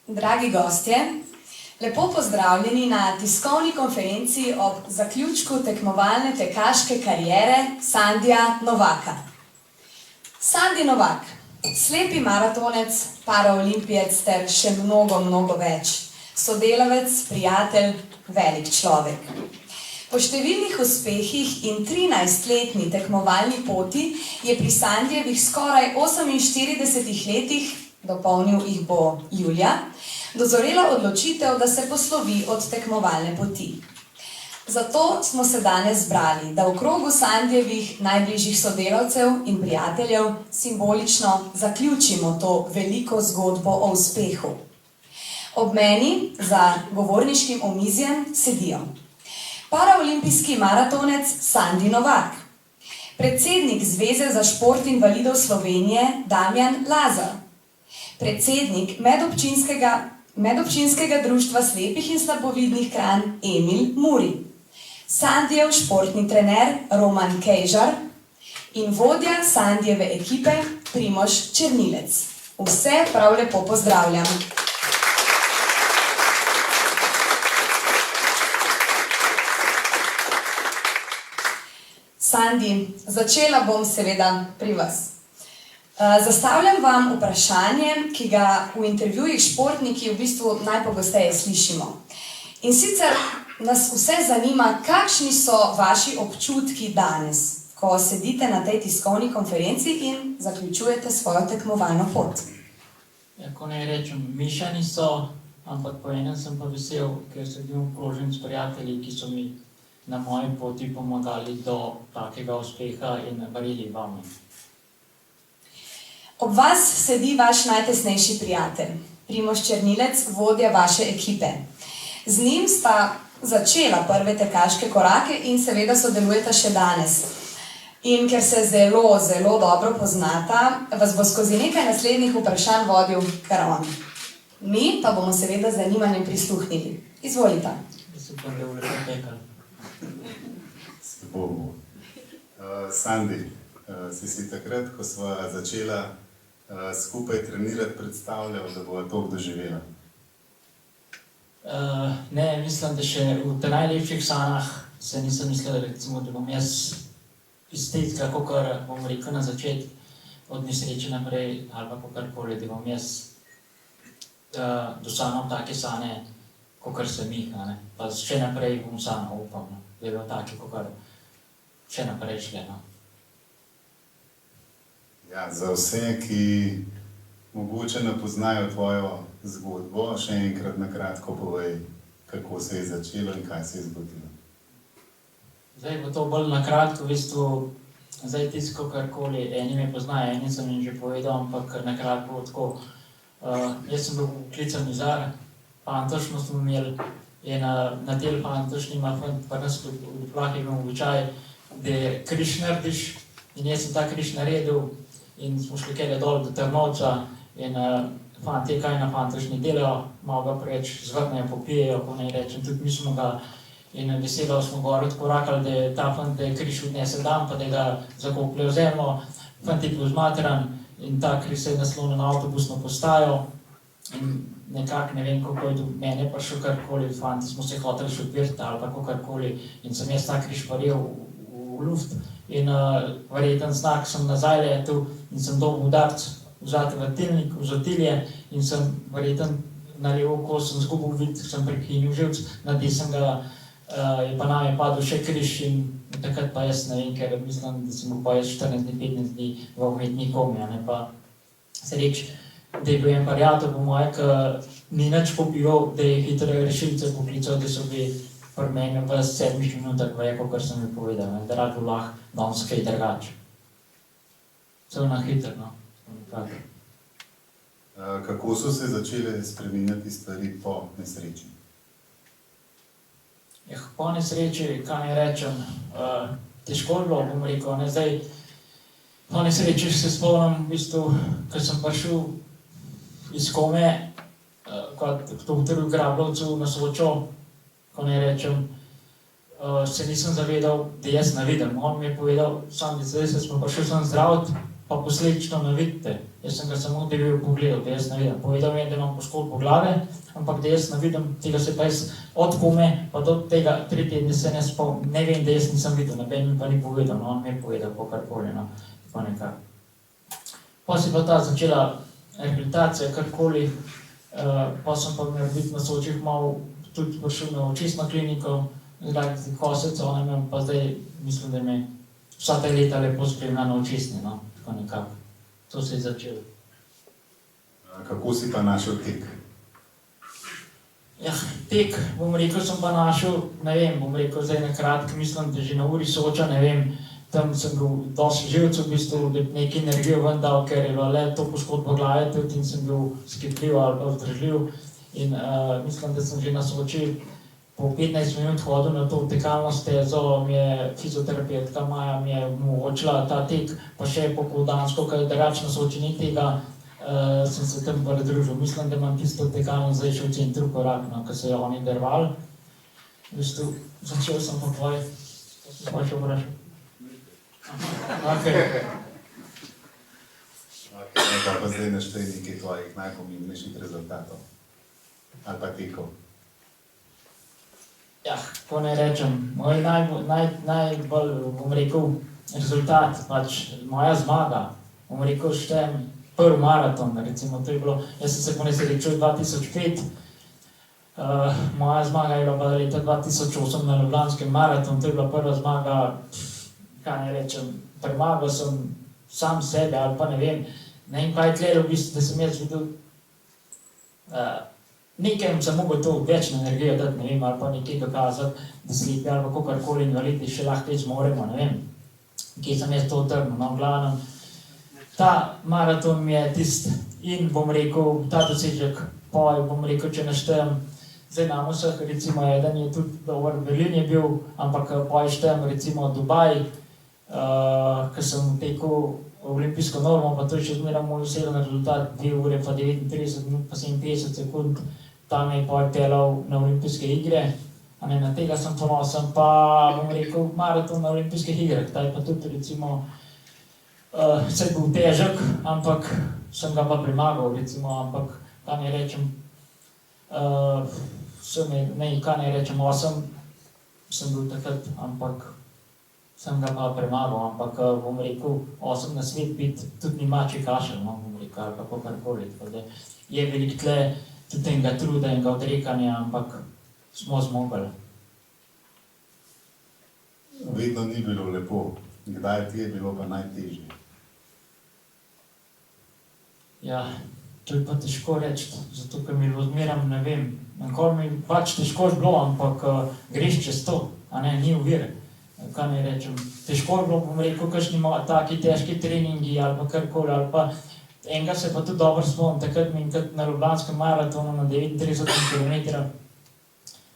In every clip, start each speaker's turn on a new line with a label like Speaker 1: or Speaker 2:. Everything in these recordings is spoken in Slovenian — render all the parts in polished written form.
Speaker 1: Dragi gostje, lepo pozdravljeni na tiskovni konferenci ob zaključku tekmovalne tekaške kariere Sandija Novaka. Sandi Novak, slepi maratonec, paraolimpijec ter še mnogo več, sodelavec, prijatelj, velik človek. Po številnih uspehih in 13-letni tekmovalni poti je pri Sandijevih skoraj 48 letih, dopolnil jih bo julija, dozorela odločitev, da se poslovi od tekmovalne poti. Zato smo se danes zbrali, da v krogu Sandijevih najbližjih sodelavcev in prijateljev simbolično zaključimo to veliko zgodbo o uspehu. Ob meni za govorniškim omizjem sedijo paraolimpijski maratonec Sandi Novak, predsednik Zveze za šport invalidov Slovenije Damjan Lazar, predsednik medobčinskega društva slepih in slabovidnih Kranj Emil Muri, Sandijev športni trener Roman Kejžar in vodja Sandijeve ekipe Primož Černilec. Vse prav lepo pozdravljam. Sandi, začela bom seveda pri vas. Zastavljam vam vprašanje, ki ga v intervjujih športniki v bistvu najpogosteje slišimo. In sicer nas vse zanima, kakšni so vaši občutki danes, ko sedite na tej tiskovni konferenci in zaključujete svojo tekmovalno pot.
Speaker 2: Ja, ko ne rečem, mišani so, ampak po enem sem pa vesel, ker sem bil obkrožen s prijatelji, ki so mi na moji poti pomagali do takega uspeha in verjeli vame.
Speaker 1: Ob vas sedi vaš najtesnejši prijatelj, Primož Černilec, vodja vaše ekipe. Z njim sta začela prve tekaške korake in seveda sodelujeta še danes. In ker se zelo, zelo dobro poznata, vas bo skozi nekaj naslednjih vprašanj vodil kar on. Mi pa bomo seveda z zanimanjem prisluhnili. Izvolite.
Speaker 2: Super, da bo lepo tekal.
Speaker 3: Sandi, si takrat, ko sva začela skupaj trenirati, predstavljal, da bova to doživela?
Speaker 2: Ne, mislim, da še v te najlepših sanjah se nisem mislil, recimo, da bom jaz estetika, kakor bom rekel na začetku, od nesreče naprej, ali pa kakorkoli, da bom jaz dosanjal take sanje, kakor sem jih, ne. Pa še naprej bom sanjal, upam, da je bilo take, kakor še naprej šle, no.
Speaker 3: Ja, za vse, ki mogoče ne poznajo tvojo zgodbo, še enkrat na kratko povej, kako se je začelo in kaj se je zgodilo.
Speaker 2: Zdaj bo to bolj na kratko, v bistvu, zdaj tisto, karkoli, eni me poznajo, eni sem jim že povedal, ampak na kratko tako. Jaz sem bil poklican izar, pantošno smo imeli, in na del pantošni ima pa nas v Duplah imel običaj, da križ narediš, in jaz sem ta križ naredil, in smo šli kele dol do Trnovca, in fantje kaj na pantošni delajo, malo ga preveč zvrtnejo, popijejo, ko naj rečem, tudi mi smo ga, in veselo smo gor odkorakali, da je ta fant, da je križ odnesel dan, pa da ga zakopljajo v zemljo, fant je bil zmatran, in ta križ se je naslonil na avtobusno postajo, in nekako ne vem, kako je do mene prišel karkoli, fanti smo se hoteli šopirati ali pa kakorkoli, in sem jaz ta križ paril v luft, in verjeten znak sem nazaj letel in sem dobil udarc vzati v tilnik, v zatilje, in sem verjeten na levo oko sem zgubil vid, sem prekinil živc, na desnem ga je pa name padel še križ in takrat pa jaz ne vem, ker mislim, da sem bil pa jaz 14 dni, 15 dni v umetni komi, a ne pa sreč, da je bil en prijatelj po moje, ki ni nič popival, da je hitre rešilce poklical, da so bili pri meni v 7 minutah veko, kar sem mi povedal, ne, da rad bi lahko danes kaj drugače. Celo na hitro, no.
Speaker 3: Kako so se začele spreminjati stvari po nesreči?
Speaker 2: Po nesreči, kaj ne rečem, težko je bilo, bom rekel, ne, zdaj, po nesreči se spomnim, v bistvu, ko sem prišel iz kome, kot doktor v Grablovcu na Sočo, ko ne rečem, se nisem zavedal, da jaz ne vidim. On mi je povedal, Sandi, zdaj se smo prišel sem zdraviti, pa posledično ne vidite. Jaz sem ga samo debil pogledal, da jaz ne vidim. Povedal mi je, da imam poškodbo glave, ampak da jaz ne vidim, tega se pa jaz od kome, pa do tega 3 tedne se ne spomnim. Ne vem, da jaz nisem videl, noben mi pa ni povedal, no, on mi je povedal po karkoli, no, pa nekaj. Pa se pa ta začela rehabilitacija, karkoli, pa sem pa imel biti na Sočih malo tudi prišel na očistno kliniko, zaradi kosec, ona imam pa zdaj, mislim, da me vsa ta leta lepo spremlja na očistni, no, tako nekako. To se je začelo.
Speaker 3: Kako si pa našel tek?
Speaker 2: Ja, tek, bom rekel, sem pa našel, ne vem, bom rekel zdaj na kratko, mislim, da že na uri Soča, ne vem, tam sem bil dosti živcev, v bistvu, da nekaj energijo ven dal, ker je bilo le to poškodbo glave tudi in sem bil skipljiv ali pa vzdržljiv. In mislim, da sem že na Soči po 15 minut hodil na to tekalno stezo, mi je fizioterapeutka Maja mi je omogočila ta tek, pa še popoldansko, ker drugače na Soči ni tega, sem se tam pridružil. Mislim, da imam tisto tekalno zdaj še v centru korak, no, ko so jo oni drvali. V bistvu, začel sem pa tvoj, to sem pa še vprašal. Okay.
Speaker 3: Nekaj pa zdaj naštej nekaj tvojih najpomembnejših rezultatov. Ali pa tekov.
Speaker 2: Ja, kako naj rečem, moj najbolj, bom rekel, rezultat, pač moja zmaga, bom rekel, štejem prvi maraton, recimo, to je bilo, jaz sem se po nesrečil 2005, moja zmaga je bila pa leta 2008 na Ljubljanskem maratonu, to je bila prva zmaga, kaj naj rečem, premagal sem sam sebe, ali pa ne vem, kaj je tlelo v bistvu, da sem jaz videl, nekaj sem mogel to večno energijo dati, ne vem, ali pa nekaj dokazati, da slepi ali pa kakorkoli invalidi še lahko več zmoremo, ne vem, kje sem jaz to trgnil, no, v glavnem. Ta maraton mi je tist in, bom rekel, ta dosežek, bom rekel, če naštejem, zdaj nam vseh, recimo, eden je tudi dober, Berlin je bil, ampak štejem, recimo, Dubaj, ko sem tekel olimpijsko normo, pa to je še zmeraj moj oseben rezultat, 2 ure pa 39 minut pa 57 sekund, tam je pelal na olimpijske igre, na tega sem ponosen, pa bom rekel maraton na olimpijskih igrah, taj pa tudi recimo, se bil težek, ampak sem ga pa premagal, recimo, ampak kaj ne rečem, kaj ne rečem, 8 sem bil takrat, ampak sem ga pa premagal, ampak bom rekel, 8 na svet biti tudi ni mači kašelj, no, bom rekel, ali pa kakorkoli, tako da je veliko tle tudi enega truda, enega odrekanja, ampak smo zmogli.
Speaker 3: Vedno ni bilo lepo. Kdaj ti je bilo pa najtežje?
Speaker 2: Ja, to je pa težko reči, zato ker mi odmeram, ne vem, nikoli mi pač težko je bilo, ampak greš čez to, a ne, ni ovire. Kaj ne rečem, težko je bilo, bom rekel, kakšni taki težki treningi ali pa karkoli, ali pa enega se pa tudi dobro spomnim, takrat mi na Ljubljanskem maratonu na 39 km,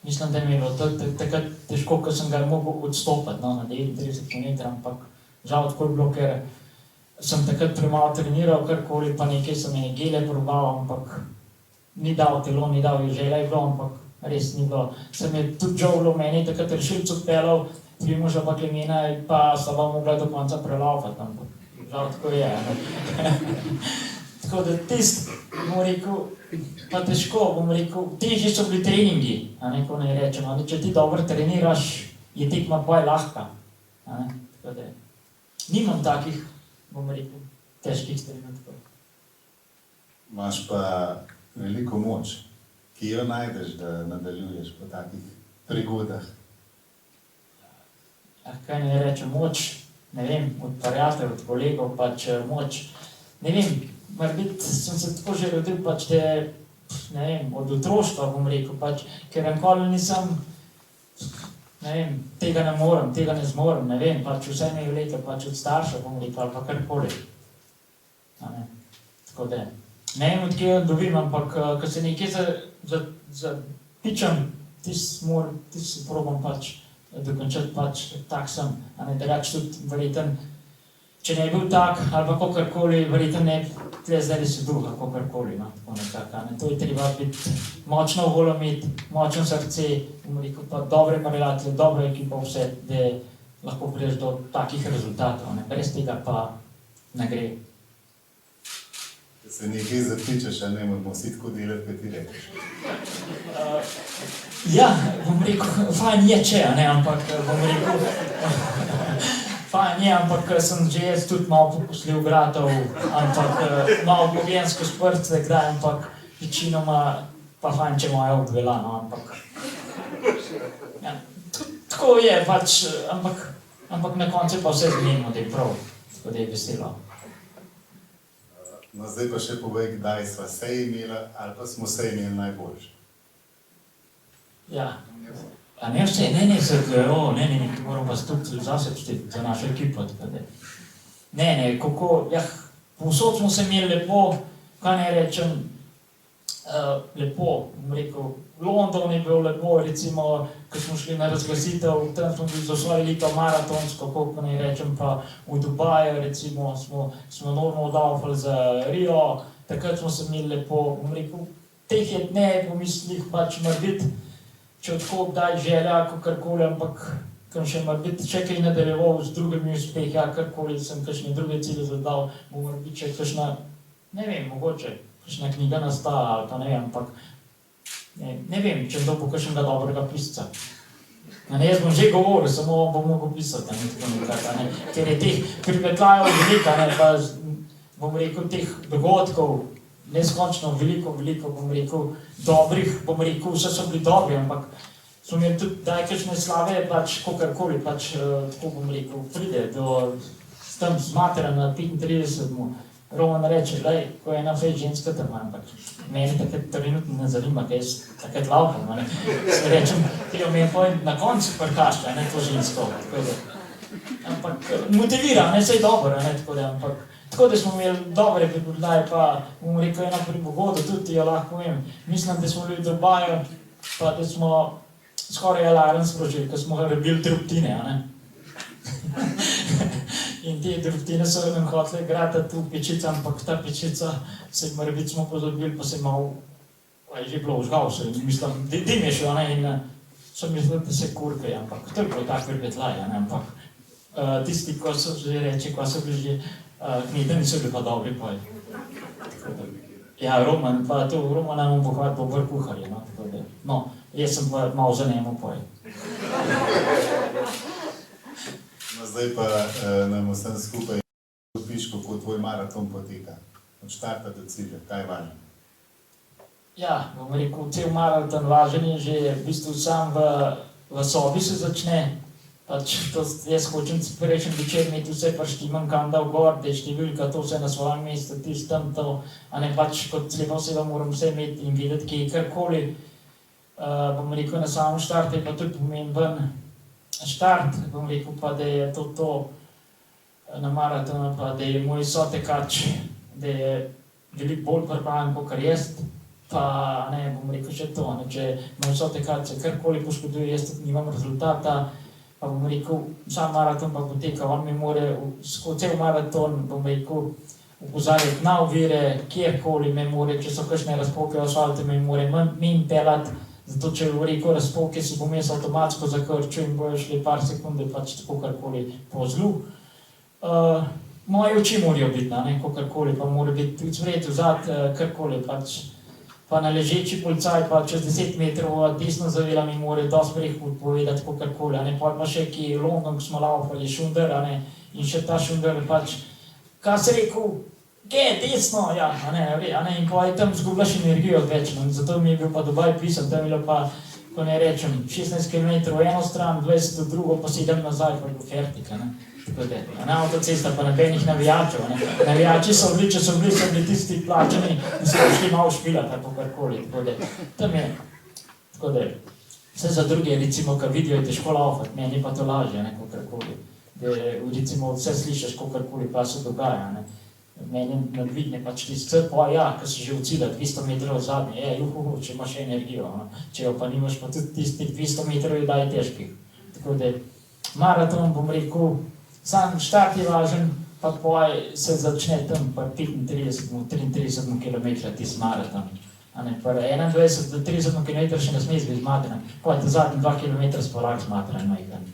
Speaker 2: mislim, da mi je bilo takrat težko, ko sem ga mogel odstopiti, no, na 39 km, ampak žal tako je bilo, ker sem takrat premalo treniral, karkoli, pa nekaj sem ene gele probal, ampak ni dal telo, ni dal želja je bilo, ampak res ni bilo. Sem je tudi žal bilo meni, takrat rešilc odpeljal, Primoža pa Klemena pa sta pa mogla do konca prelaufati, ampak žal tako je. Tako da tist, bom rekel, pa težko, bom rekel, težji so bili treningi, a ne, ko ne rečem, a ne, če ti dobro treniraš, je tekma boj lahka, a ne, tako da nimam takih, bom rekel, težkih trenutkov.
Speaker 3: Imaš pa veliko moč, ki jo najdeš, da nadaljuješ po takih prigodah.
Speaker 2: Kaj ne rečem, moč, ne vem, od prijateljev, od kolegov, pač moč, ne vem, morbiti sem se tako že rodil, pač te, ne vem, od otroštva, bom rekel, pač, ker nikoli nisem, ne vem, tega ne morem, tega ne zmorem, ne vem, pač vse me je vlekel, pač od starša, bom rekel, ali pa karkoli, a ne, tako da, ne vem, odkje jo dobim, ampak, ko se nekje zapičam, tis probam pač, dokončati pač, tak sem, a ne, drugače tudi verjetno, če ne je bil tak, ali pa kakorkoli, verjetno ne tle zdaj se druga, kakorkoli, no, tako nekako, a ne, to je treba biti močno voljo imeti, močno srce, bom rekel, pa dobre prijatelje, dobra ekipa, vse, da lahko prideš do takih rezultatov, ne, brez tega pa ne gre.
Speaker 3: Da se nekaj zapičeš, a ne, moramo vsi tako delati, kaj ti rečeš.
Speaker 2: Ja, bom rekel, fajn je, če, a ne, ampak bom rekel, fajn je, ampak sem že jaz tudi malo poposlil gratov, ampak malo pogensko šprce, kdaj, ampak večinoma pa fajn, če moja obvela, no, ampak ja, tako je, pač, ampak na koncu pa vse zmenimo, da je prav, tako da je veselo.
Speaker 3: No, zdaj pa še povej, kdaj sva se imela, ali pa smo se imeli najboljše.
Speaker 2: Ja, a ne vse, ne, moram vas tudi zase pšteti za našo ekipo, tako da. Ne, kako, povsod smo se imeli lepo, kaj ne rečem, lepo, bom rekel, London je bil lepo, recimo, ko smo šli na razglasitev, tam smo bili zasvojili to maratonsko, kako ne rečem, pa v Dubaju, recimo, smo normal daufali za Rio, takrat smo se imeli lepo, bom rekel, teh je ne pomislih pač morbiti, če odkog daj želja, kakorkoli, ampak Kam še mar biti še kaj nadaljeval z drugimi uspehi, ja, karkoli sem kakšne druge cilje zadal, bo mora biti še kakšna, ne vem, mogoče, kakšna knjiga nastala, ali pa ne vem, ampak ne vem, če to bo kakšnega dobrega pisca. Jaz bom že govoril, samo on bo mogel pisati, ker je teh pripetljajev velika, pa bom rekel, teh dogodkov neskončno veliko, bom rekel, dobrih, bom rekel, vse so bili dobri, ampak so imeli tudi kakšne slave, pač kakorkoli, pač tako bom rekel, pride do tam z matera na 35 mu. Roman reče, glej, ko je ena fej ženska tam, ampak meni takrat trenutno ne zanima, kaj jaz takrat laupam, se rečem, jo mi je pojem na koncu prkaška, to žensko, tako da. Ampak motivira, saj dobro, tako da, ampak tako da smo imeli dobre pripodlaje, pa bom rekel, eno pri Bogodu, tudi jo lahko vem, mislim, da smo bili v Dubaju, pa da smo skoraj alarm sprožili, ko smo rabili drobtine, In te drobtine so nam hotele gratati v pečica, ampak ta pečica se morebiti smo pozabili, pa se malo, že bilo vžgal se, mislim, dim je šel, in so mislili, da se kurkajo, ampak to je bilo tako pripetlaje, ampak tisti, ko so že reči, ko so bili že knjideni, so bili pa dobri poji. Ja, Roman, pa to Roman nam bo hvat dober kuhar, tako da, no, jaz sem pa malo zanemo poji.
Speaker 3: No, zdaj pa nam vsem skupaj odpiš, kako tvoj maraton poteka. Od štarta do cilja, kaj je važno?
Speaker 2: Ja, bom rekel, cel maraton važen je že v bistvu sam v sobi se začne. Pač to jaz hočem prejšnji večer imeti vse prštimam, kam dal gor, te številka, to vse na svojem mestu, tistem to, pač kot slepa oseba moram vse imeti in videti, kje je karkoli. Bom rekel, na samem štartu je pa tudi pomemben štart, bom rekel pa, da je to na maratonu, pa da je moj sotekač, da je veliko bolj pripravljen, kot jaz, pa bom rekel še to, če moj sotekač se karkoli poškoduje, jaz tudi nimam rezultata, pa bom rekel, sam maraton pa poteka, on mi more, cel maraton, bom rekel, upozarjati na ovire, kjerkoli me more, če so kakšne razpoke v asfaltu, me more min pelati, zato če v rekel razpoke, si bom jaz avtomatsko zakrčil in bojo šli par sekunde, pač tako karkoli po zlu. Moje oči morajo biti, kakorkoli, pa mora biti tudi spred, vzad, karkoli, pač. Pa na ležeči policaj, pa čez 10 metrov desno zavela mi more dosti prehod povedati, kakorkoli, pa še ki je London, ko smo laupali, šunder, in še ta šunder, pač, kaj se rekel, desno, ja, in pa je tam zgubljaš energijo več, zato mi je bil pa Dubaj pisan, tam je bilo pa, ko ne rečem, 16 km v eno stran, 20 v drugo, pa 7 nazaj, pa je bil fertik, tako da, avtocesta pa nobenih navijačev, navijači so bili, če so bili tisti plačani, in so prišli malo špilati, ali karkoli, tako da, tam je, tako da, vse za druge, recimo, ko vidijo, je težko laufati, meni pa to lažje, kakorkoli, da, recimo, vse slišiš, kakorkoli pa se dogaja, meni nadvidne pač tisti pa ja, ko si že v cilja 200 metrov zadnje, če imaš energijo, če jo pa nimaš, pa tudi tistih 200 metrov je daj težkih. Tako da, maraton, bom rekel, sam štart je važen, pa poj se začne tam pa 35-33 km tisti maraton. Pa 21 do 30 km še ne sme biti zmatran, pa je ta zadnji 2 km spolak zmatran, majhen.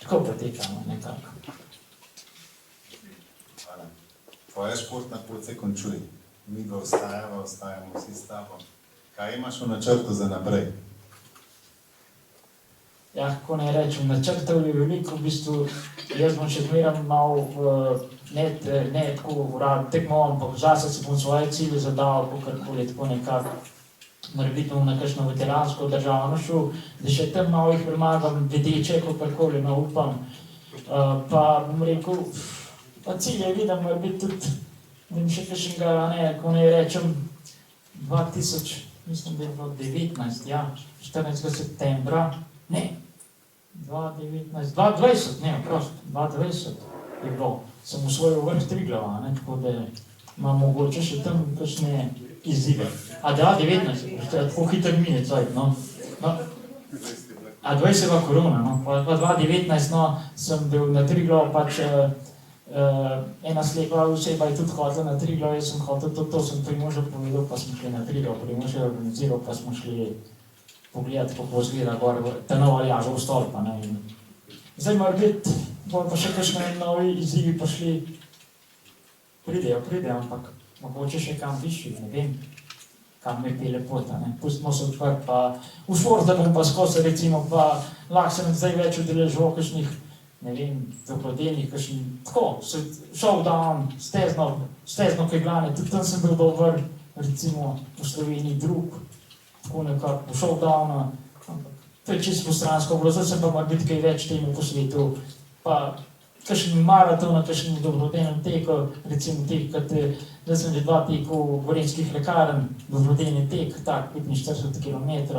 Speaker 2: Tako poteka, nekako.
Speaker 3: Tvoja športna pot se končuje. Mi ga ostajamo vsi s tabo. Kaj imaš v načrtu za naprej?
Speaker 2: Ja, kako naj rečem, načrtov je veliko, v bistvu, jaz bom še zmeram malo, ne tako urad tekmoval, ampak zase se bom svoje cilje zadal, kakorkoli, tako nekako, morebiti bom na kakšno veteransko državno šel, da še tam malo jih premagam, vedeče, kakorkoli, upam. Pa bom rekel, pa cilje vidim, mora biti tudi, da mi še kakšnega, ko ne rečem, 2000, mislim, da je bilo 19, ja, 14. septembra, ne, 2020, ne, prosto, 2020 je bilo, sem usvojil vrh Triglava, tako da imam mogoče še tam kakšne izzive. A 2019, tako hiter mine cajt, A 20 je bila korona, pa 2019, sem bil na Triglav, pač, ena slepa oseba je tudi hotela na Triglav, jaz sem hotel, to sem Primožu povedal, pa smo šli na Triglav, Primož je organiziral, pa smo šli pogledati, kako izgleda gor, ta nova Aljažov stolpa. Zdaj mora biti, bojo pa še kakšne novi izzivi prišli, pridejo, ampak mogoče še kam višji, ne vem, kam me pele pota, ne. Pustimo se odprt, pa v športu bom pa skozi, recimo, pa lahko sem zdaj več udeležil kakšnih, ne vem, dobrodelnih, kakšnih, tako, showdown, stezno keglanje, tudi tam sem bil dober, recimo, v Sloveniji drug, tako nekako, v showdownu, to je čisto postransko bilo, zdaj sem pa mora biti kaj več temu posvetil, pa kakšen maraton, kakšen dobrodelnem teku, recimo tek, zdaj sem že 2 teku v Gorenjskih lekarn, dobrodelni tek, tak, 45 km,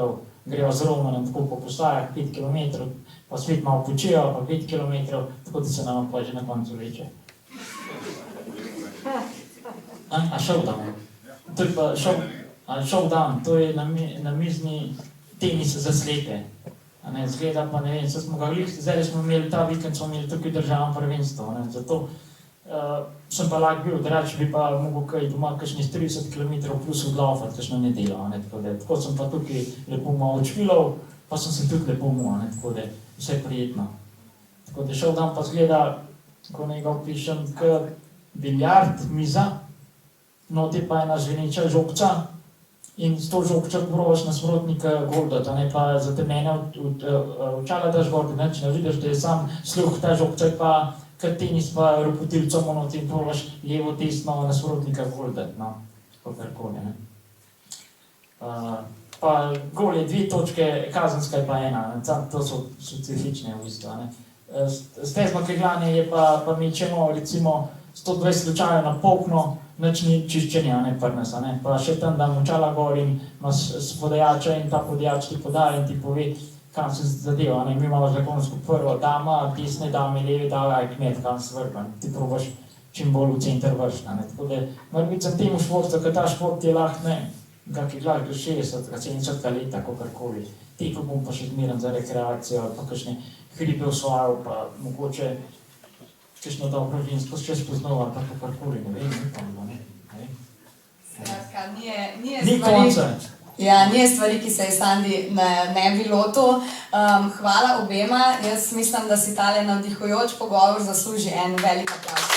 Speaker 2: grejo z Romanom tako po postajah, 5 km, pa svet malo počijo, pa 5 km, tako da se nam pa že na koncu leče. A showdown? To je pa showdown, to je namizni tenis za slepe. Zgleda pa, ne vem, zdaj smo imeli ta vikend, smo imeli tukaj državno prvenstvo, zato sem pa lahko bil, drugače bi pa mogel kaj doma kakšnih 30 km plus odlaufati, kakšno nedeljo, tako sem pa tukaj lepo malo odšpilal, pa sem se tudi lepo umil, tako da vse prijetno. Tako da showdown pa zgleda, ko naj ga opišem, k biljard, miza, noti pa ena zveneča žogca, in s to žogčo probaš nasprotnika goldati, pa zatemnjene očala daš gor, ne vidiš, da je sam sluh ta žogča, pa kar tenis pa ropotilcom noti in probaš levo, desno nasprotnika goldati, kakorkoli. Pa gol je 2 točke, kazenska je pa 1, to so specifične v bistvu. Stezno kegljanje je pa mečemo, recimo, 120 slučajev na polkno, nič ni čiščenja, pri nas, pa še tam dam očala gor in imaš podajača in ta podajač ti podaja in ti pove, kam se zadeva, mi imamo zakonsko prvo dama, desne dame, leve dame, kmet, kam se vrba, ti probaš čim bolj v center vršiti, tako da mora biti sem temu športu, ker ta šport je lahko, kakih lahko do 60, 70 leta, kakorkoli, teko bom pa še zmeren za rekreacijo, pa kakšne hribe osvajal, pa mogoče kakšno dobro žensko še spoznal, ali pa kakorkoli, ne vem,
Speaker 1: Skratka,
Speaker 2: ni konca.
Speaker 1: Ja, nije stvari, ki se je Sandi ne bi lotil. Hvala obema, jaz mislim, da si tale navdihujoč pogovor zasluži en velik aplavz.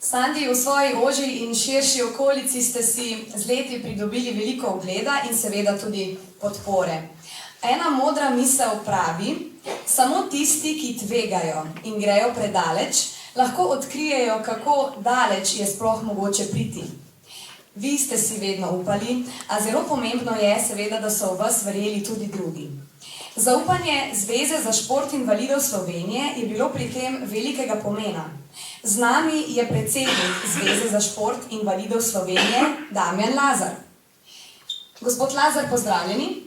Speaker 1: Sandi, v svoji ožji in širši okolici ste si z leti pridobili veliko ugleda in seveda tudi podpore. Ena modra misel pravi, samo tisti, ki tvegajo in grejo predaleč, lahko odkrijejo, kako daleč je sploh mogoče priti. Vi ste si vedno upali, a zelo pomembno je seveda, da so v vas verjeli tudi drugi. Zaupanje Zveze za šport invalidov Slovenije je bilo pri tem velikega pomena. Z nami je predsednik Zveze za šport invalidov Slovenije, Damjan Lazar. Gospod Lazar, pozdravljeni.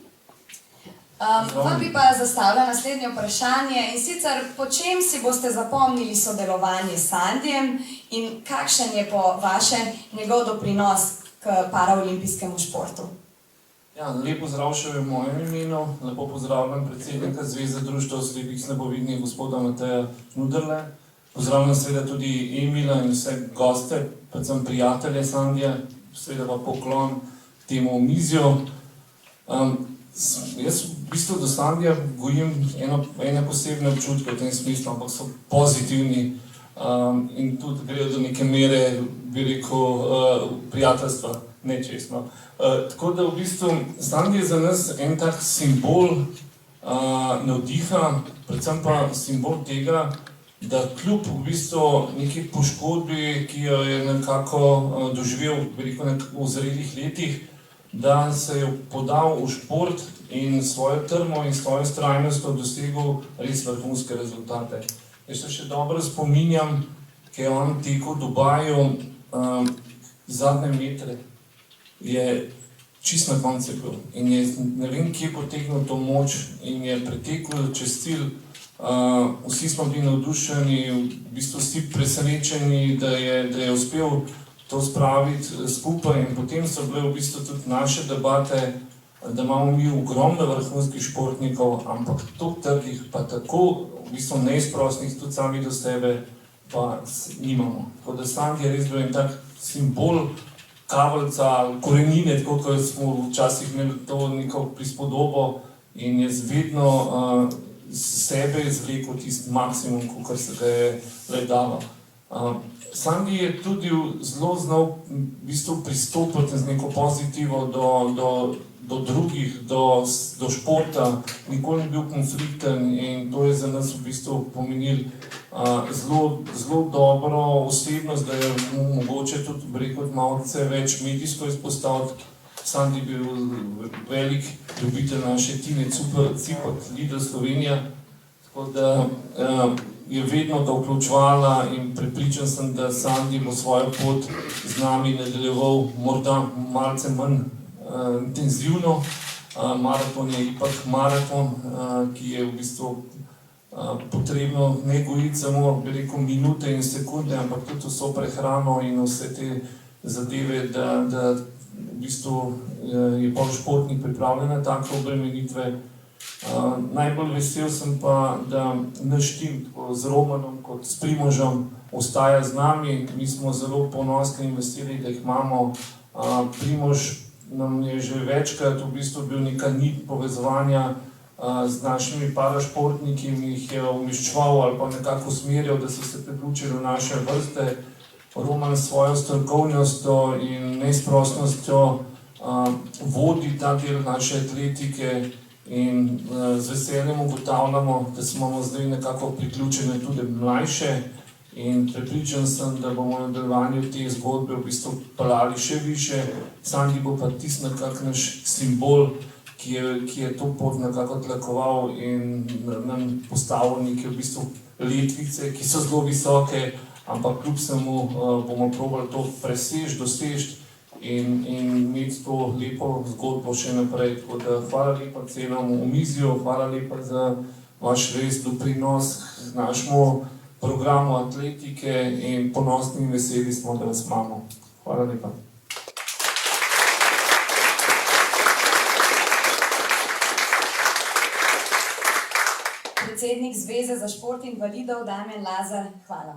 Speaker 1: Vam bi pa zastavila naslednje vprašanje, in sicer, po čem si boste zapomnili sodelovanje s Sandijem in kakšen je po vašem njegov doprinos k paraolimpijskemu športu?
Speaker 4: Ja, lep pozdrav še v mojem imenu, lepo pozdravljam predsednika Zveze društev slepih slabovidnih, gospoda Mateja Žnuderle. Pozdravljam seveda tudi Emila in vse goste, predvsem prijatelje Sandije, seveda pa poklon temu omizju. Jaz v bistvu do Sandija gojim ene posebne občutke v tem smislu, ampak so pozitivni in tudi grejo do neke mere, bi rekel, prijateljstva, nečestno. Tako da v bistvu Sandi je za nas en tak simbol navdiha, predvsem pa simbol tega, da kljub v bistvu neki poškodbi, ki jo je nekako doživel, bi rekel, v zrelih letih, da se je podal v šport in svojo trmo in svojo vztrajnostjo dosegel res vrhunske rezultate. Jaz se še dobro spominjam, ko je on tekel v Dubaju zadnje metre, je čist na koncu bil in je ne vem kje potegnil to moč in je pretekel čez cilj. Vsi smo bili navdušeni, v bistvu vsi presenečeni, da je uspel to spraviti skupaj in potem so bile v bistvu tudi naše debate da imamo mi ogromno vrhunskih športnikov, ampak toliko trgih, pa tako v bistvu neizprostnih tudi sami do sebe, pa nimamo. Tako da Sandi je res bil en tak simbol kaveljca, korenine, tako kot smo včasih imeli to neko prispodobo in je vedno sebe izvlekel tisti maksimum, kar se ga je le dalo. Sandi je tudi zelo znal v bistvu pristopiti z neko pozitivo do drugih, do športa, nikoli ni bil konflikten in to je za nas v bistvu pomenilo zelo dobro osebnost, da je mogoče tudi rekel malce več medijsko izpostaviti. Sandi je bil velik ljubitelj naše Tine Cipot, Lidl Slovenija, tako da je vedno ga vključevala in prepričan sem, da Sandi bo svojo pot z nami nadaljeval morda malce manj intenzivno. Maraton je ipak maraton, ki je v bistvu potrebno ne gojiti samo minute in sekunde, ampak tudi vso prehrano in vse te zadeve, da v bistvu je pol športnik pripravljen na take obremenitve. Najbolj vesel sem pa, da naš tim z Romanom kot s Primožem ostaja z nami. Mi smo zelo ponosni in veseli, da jih imamo. Primož nam je že večkrat v bistvu bil neka nit povezovanja z našimi parašportniki, jih je umeščeval ali pa nekako usmerjal, da so se priključili v naše vrste. Roman s svojo strokovnostjo in neizprostnostjo vodi ta del naše atletike in z veseljem ugotavljamo, da smo zdaj nekako priključene tudi mlajše in prepričan sem, da bomo v nadaljevanju te zgodbe v bistvu peljali še više. Sandi bo pa tisti nekako naš simbol, ki je to pot nekako tlakoval in nam postavil neke v bistvu letvice, ki so zelo visoke, ampak kljub vsemu bomo probali to preseči, doseči in imeti to lepo zgodbo še naprej. Tako da hvala lepa celemu omizju, hvala lepa za vaš res doprinos k našemu programu atletike in ponosni in veseli smo, da vas imamo. Hvala lepa.
Speaker 1: Predsednik Zveze za šport invalidov Damjan Lazar, hvala.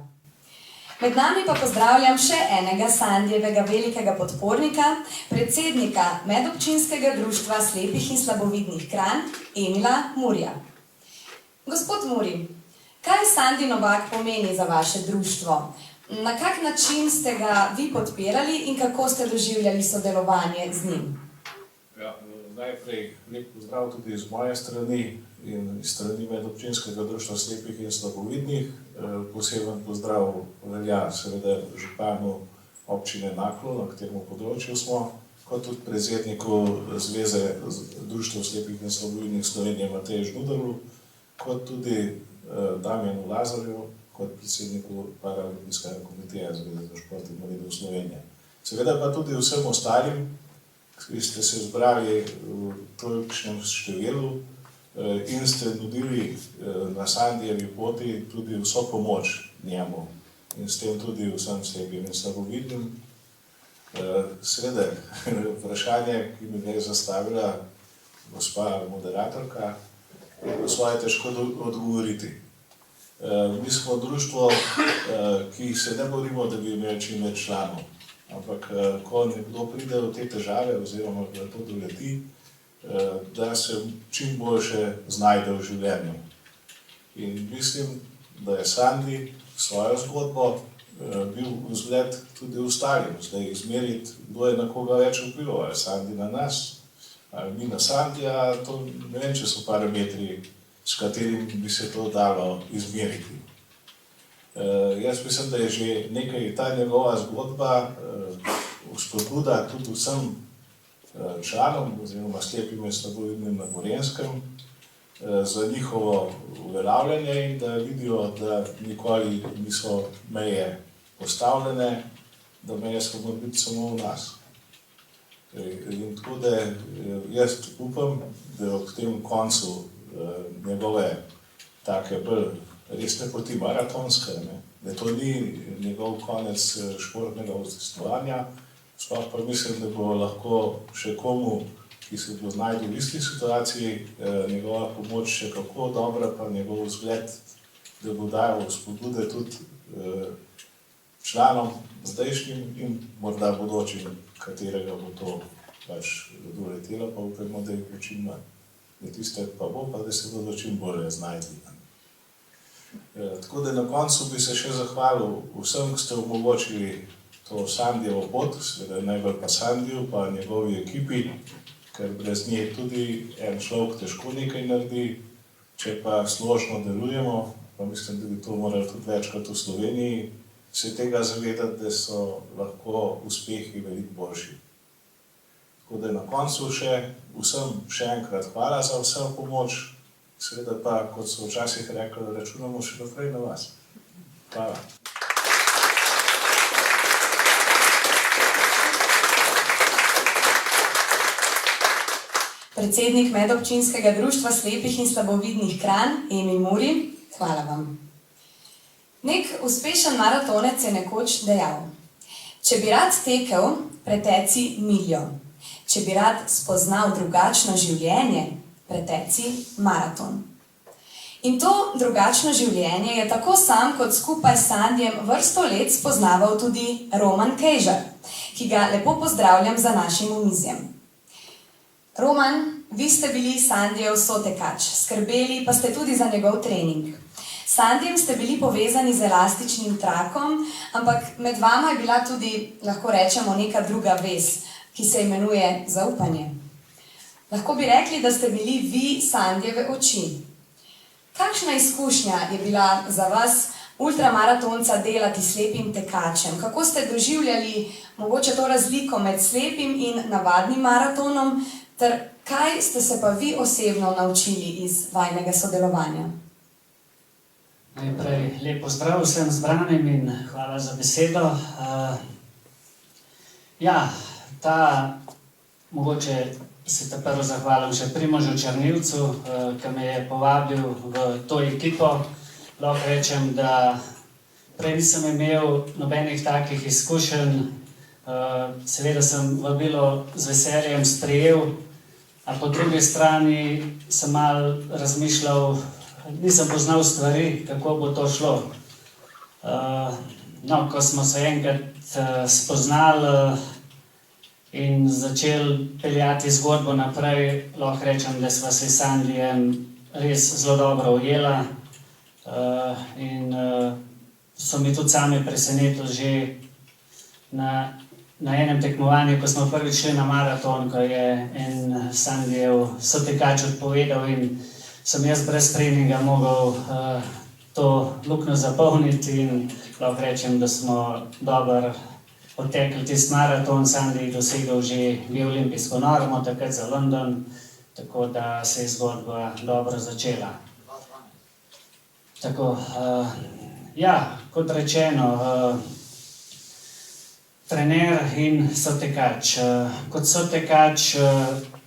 Speaker 1: Med nami pa pozdravljam še enega Sandijevega velikega podpornika, predsednika Medobčinskega društva slepih in slabovidnih Kranj, Emila Murja. Gospod Muri, kaj Sandi Novak pomeni za vaše društvo? Na kak način ste ga vi podpirali in kako ste doživljali sodelovanje z njim?
Speaker 5: Ja, najprej lep pozdrav tudi iz moje strani in iz strani Medobčinskega društva slepih in slabovidnih. Poseben pozdrav velja seveda županu občine Naklo, na katerem področju smo, kot tudi predsedniku Zveze društva slepih in slabovidnih Slovenije Mateju Žnudarju, kot tudi Damjanu Lazarju, kot predsedniku Paraolimpijskega komiteja Zveze za šport invalidov Slovenije. Seveda pa tudi vsem ostalim, ki ste se zbrali v tolikšnem številu in ste nudili na Sandijevi poti tudi vso pomoč njemu in s tem tudi vsem slepim in slabovidnim. Seveda, vprašanje, ki mi ga je zastavila gospa moderatorka, je po svoje težko odgovoriti. Mi smo društvo, ki se ne borimo, da bi imeli čim več članov, ampak ko nekdo pride v te težave oziroma da to doleti, da se čim boljše znajde v življenju. In mislim, da je Sandi svojo zgodbo bil vzgled tudi ostalim. Zdaj izmeriti, kdo je na koga več vplival, ali Sandi na nas, ali mi na Sandija, to ne vem, če so parametri, s katerimi bi se to dalo izmeriti. Jaz mislim, da je že nekaj ta njegova zgodba vzpodbuda tudi vsem članom oziroma slepim in slabovidnim na Gorenjskem za njihovo uveljavljanje in da vidijo, da nikoli niso meje postavljene, da meje so morali biti samo v nas. In tako da jaz upam, da ob tem koncu njegove take bolj resne poti maratonske, da to ni njegov konec športnega udejstvovanja, sploh pa mislim, da bo lahko še komu, ki se bo znašel v isti situaciji, njegova pomoč še kako dobra, pa njegov vzgled, da bo dajal spodbude tudi članom zdajšnjim in morda bodočim, katerega bo to pač doletelo, pa upajmo, da jih bo čim manj. Da tiste pa bo, pa da se bodo čim bolje znajdli. Tako da na koncu bi se še zahvalil vsem, ki ste omogočili to Sandijevo pot, seveda najbolj pa Sandiju, pa njegovi ekipi, ker brez nje tudi en človek težko nekaj naredi, če pa složno delujemo, pa mislim, da bi to morali tudi večkrat v Sloveniji, se tega zavedati, da so lahko uspehi veliko boljši. Tako da na koncu vsem še enkrat hvala za vso pomoč, seveda pa, kot so včasih rekli, računamo še naprej na vas. Hvala.
Speaker 1: Predsednik Medobčinskega društva slepih in slabovidnih Kranj, Emil Muri, hvala vam. Nek uspešen maratonec je nekoč dejal: če bi rad tekel, preteci miljo. Če bi rad spoznal drugačno življenje, preteci maraton. In to drugačno življenje je tako sam kot skupaj s Sandijem vrsto let spoznaval tudi Roman Kejžar, ki ga lepo pozdravljam za našim omizjem. Roman, vi ste bili Sandijev sotekač, skrbeli pa ste tudi za njegov trening. S Sandijem ste bili povezani z elastičnim trakom, ampak med vama je bila tudi, lahko rečemo, neka druga vez, ki se imenuje zaupanje. Lahko bi rekli, da ste bili vi Sandijeve oči. Kakšna izkušnja je bila za vas ultramaratonca delati s slepim tekačem? Kako ste doživljali mogoče to razliko med slepim in navadnim maratonom, ter kaj ste se pa vi osebno naučili iz vajnega sodelovanja?
Speaker 6: Najprej lep pozdrav vsem zbranim in hvala za besedo. Mogoče se te prvo zahvalim še Primožu Črnilcu, ki me je povabil v to ekipo. Lahko rečem, da prej nisem imel nobenih takih izkušenj. Seveda sem vabilo z veseljem sprejel, a po drugi strani sem malo razmišljal, nisem poznal stvari, kako bo to šlo. Ko smo se enkrat spoznali in začeli peljati zgodbo naprej, lahko rečem, da sva se s Sandijem res zelo dobro ujela. In so mi tudi sami presenetili že na enem tekmovanju, ko smo prvič šli na maraton, ko je en Sandijev sotekač odpovedal in sem jaz brez treninga mogel to luknjo zapolniti in lahko rečem, da smo dobro odtekli tisti maraton. Sandi je dosegel že olimpijsko normo, takrat za London, tako da se je zgodba dobro začela. Tako, kot rečeno, trener in sotekač. Kot sotekač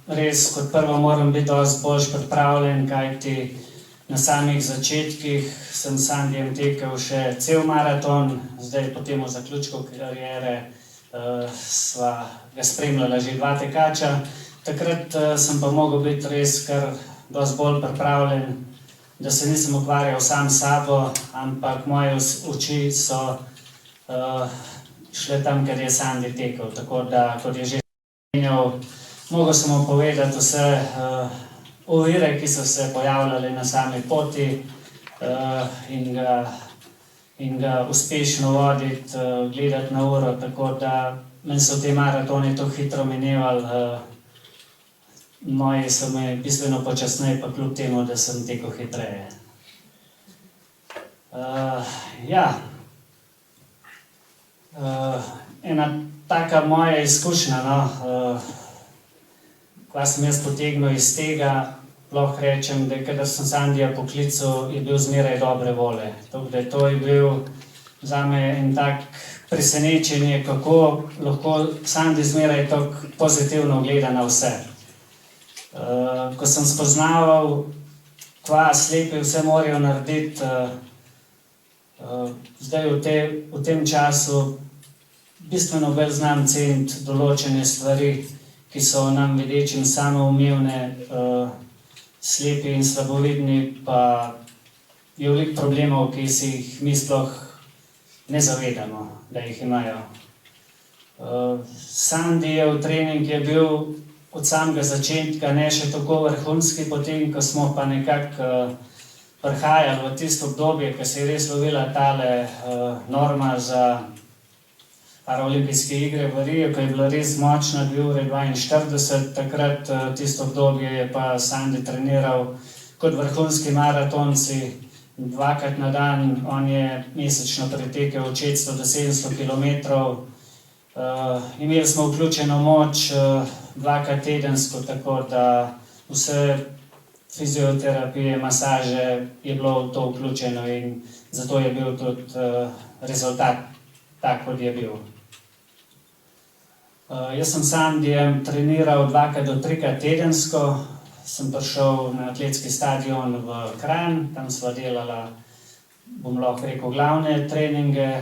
Speaker 6: res kot prvo moram biti dosti bolj pripravljen, kajti na samih začetkih sem s Sandijem tekel še cel maraton, zdaj potem v zaključku kariere sva ga spremljala že dva tekača. Takrat sem pa mogel biti res kar dosti bolj pripravljen, da se nisem ukvarjal sam s sabo, ampak moje oči so šle tam, ker je Sandi tekel. Tako da, kot je že menjal, mogel sem mu povedati vse ovire, ki so se pojavljale na sami poti in ga uspešno voditi, gledati na uro, tako da meni so te maratoni tako hitro minevali, moji so me bistveno počasneje, pa kljub temu, da sem tekel hitreje. Ena taka moja izkušnja, kaj sem jaz potegnil iz tega, lahko rečem, da kadar sem Sandija poklical, je bil zmeraj dobre volje. To je bil zame en tak presenečenje, kako lahko Sandi zmeraj tako pozitivno gleda na vse. Ko sem spoznaval, kva slepi vse morajo narediti, zdaj v tem času bistveno bolj znam ceniti določene stvari, ki so nam videčim samoumevne, slepi in slabovidni, pa je veliko problemov, ki si jih mi sploh ne zavedamo, da jih imajo. Sandijev trening je bil od samega začetka ne še tako vrhunski, potem ko smo pa nekako prihajali v tisto obdobje, ko se je res lovila tale norma za paraolimpijske igre v Riju, ko je bila res močna 2:42, takrat tisto obdobje je pa Sandi treniral kot vrhunski maratonci, 2krat na dan, on je mesečno pretekel od 600 do 700 kilometrov. Imeli smo vključeno moč 2krat tedensko, tako da vse fizioterapije, masaže je bilo v to vključeno in zato je bil tudi rezultat tak, kot je bil. Jaz sem Sandijem treniral 2krat do 3krat tedensko, sem prišel na atletski stadion v Kranj, tam sva delala, bom lahko rekel, glavne treninge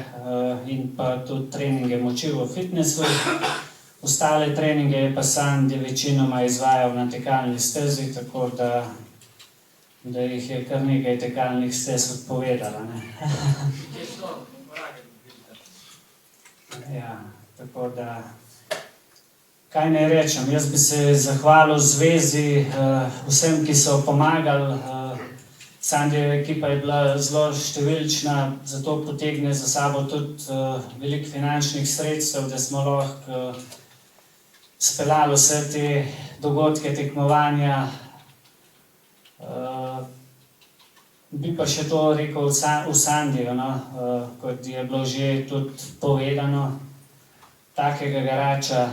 Speaker 6: in pa tudi treninge moči v fitnessu. Ostale treninge je pa Sandi večinoma izvajal na tekalni stezi, tako da jih je kar nekaj tekalnih stez odpovedala. Ja, tako da, kaj naj rečem, jaz bi se zahvalil zvezi, vsem, ki so pomagali. Sandijeva ekipa je bila zelo številčna, zato potegne za sabo tudi veliko finančnih sredstev, da smo lahko speljali vse te dogodke, tekmovanja. Bi pa še to rekel v Sandiju, kot je bilo že tudi povedano, takega garača.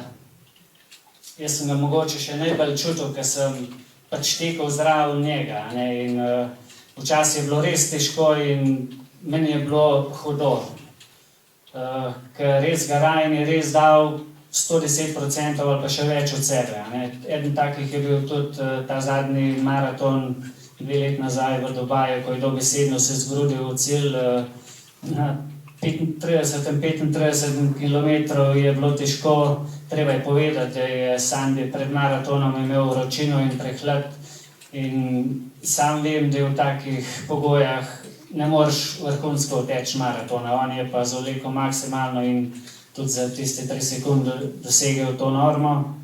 Speaker 6: Jaz sem ga mogoče še najbolj čutil, ker sem pač tekel zraven njega, in včasih je bilo res težko in meni je bilo hudo, ker res garaj je res dal 110% ali pa še več od sebe. Eden takih je bil tudi ta zadnji maraton 2 let nazaj v Dubaju, ko je dobesedno se zgrudil v cilj. Na 35 kilometrov je bilo težko, treba je povedati, da je Sandi pred maratonom imel vročino in prehlad in sam vem, da je v takih pogojah ne moreš vrhunsko teči maratona, on je pa zavlekel maksimalno in tudi za tiste 3 sekunde dosegel to normo.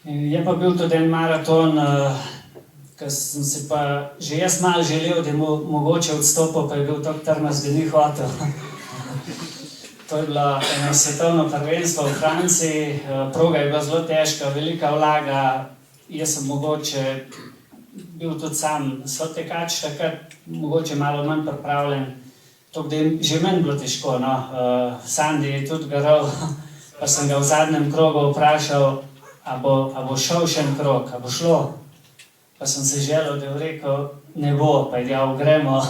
Speaker 6: Je pa bil tudi en maraton, ker sem si pa že jaz malo želel, da je mogoče odstopil, pa je bil tako trmast, da ni hotel. To je bilo eno svetovno prvenstvo v Franciji, proga je bila zelo težka, velika vlaga, jaz sem mogoče bil tudi sam sotekač, takrat mogoče malo manj pripravljen, tako da je že meni bilo težko. Sandi je tudi garal, pa sem ga v zadnjem krogu vprašal, a bo šel še en krog, a bo šlo? Pa sem se želel, da je rekel, ne bo, pa je dejal, gremo.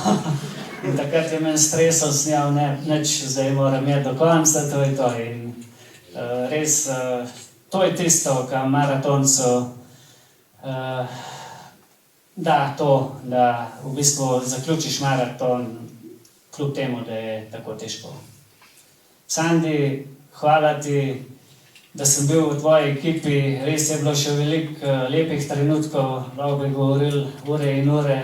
Speaker 6: In takrat je meni stresel, snijal, nič, zdaj moram jeti do konca, to je to. In res, to je tisto, kar maratoncu da to, da v bistvu zaključiš maraton, kljub temu, da je tako težko. Sandi, hvala ti, da sem bil v tvoji ekipi, res je bilo še veliko lepih trenutkov, lahko bi govorili ure in ure,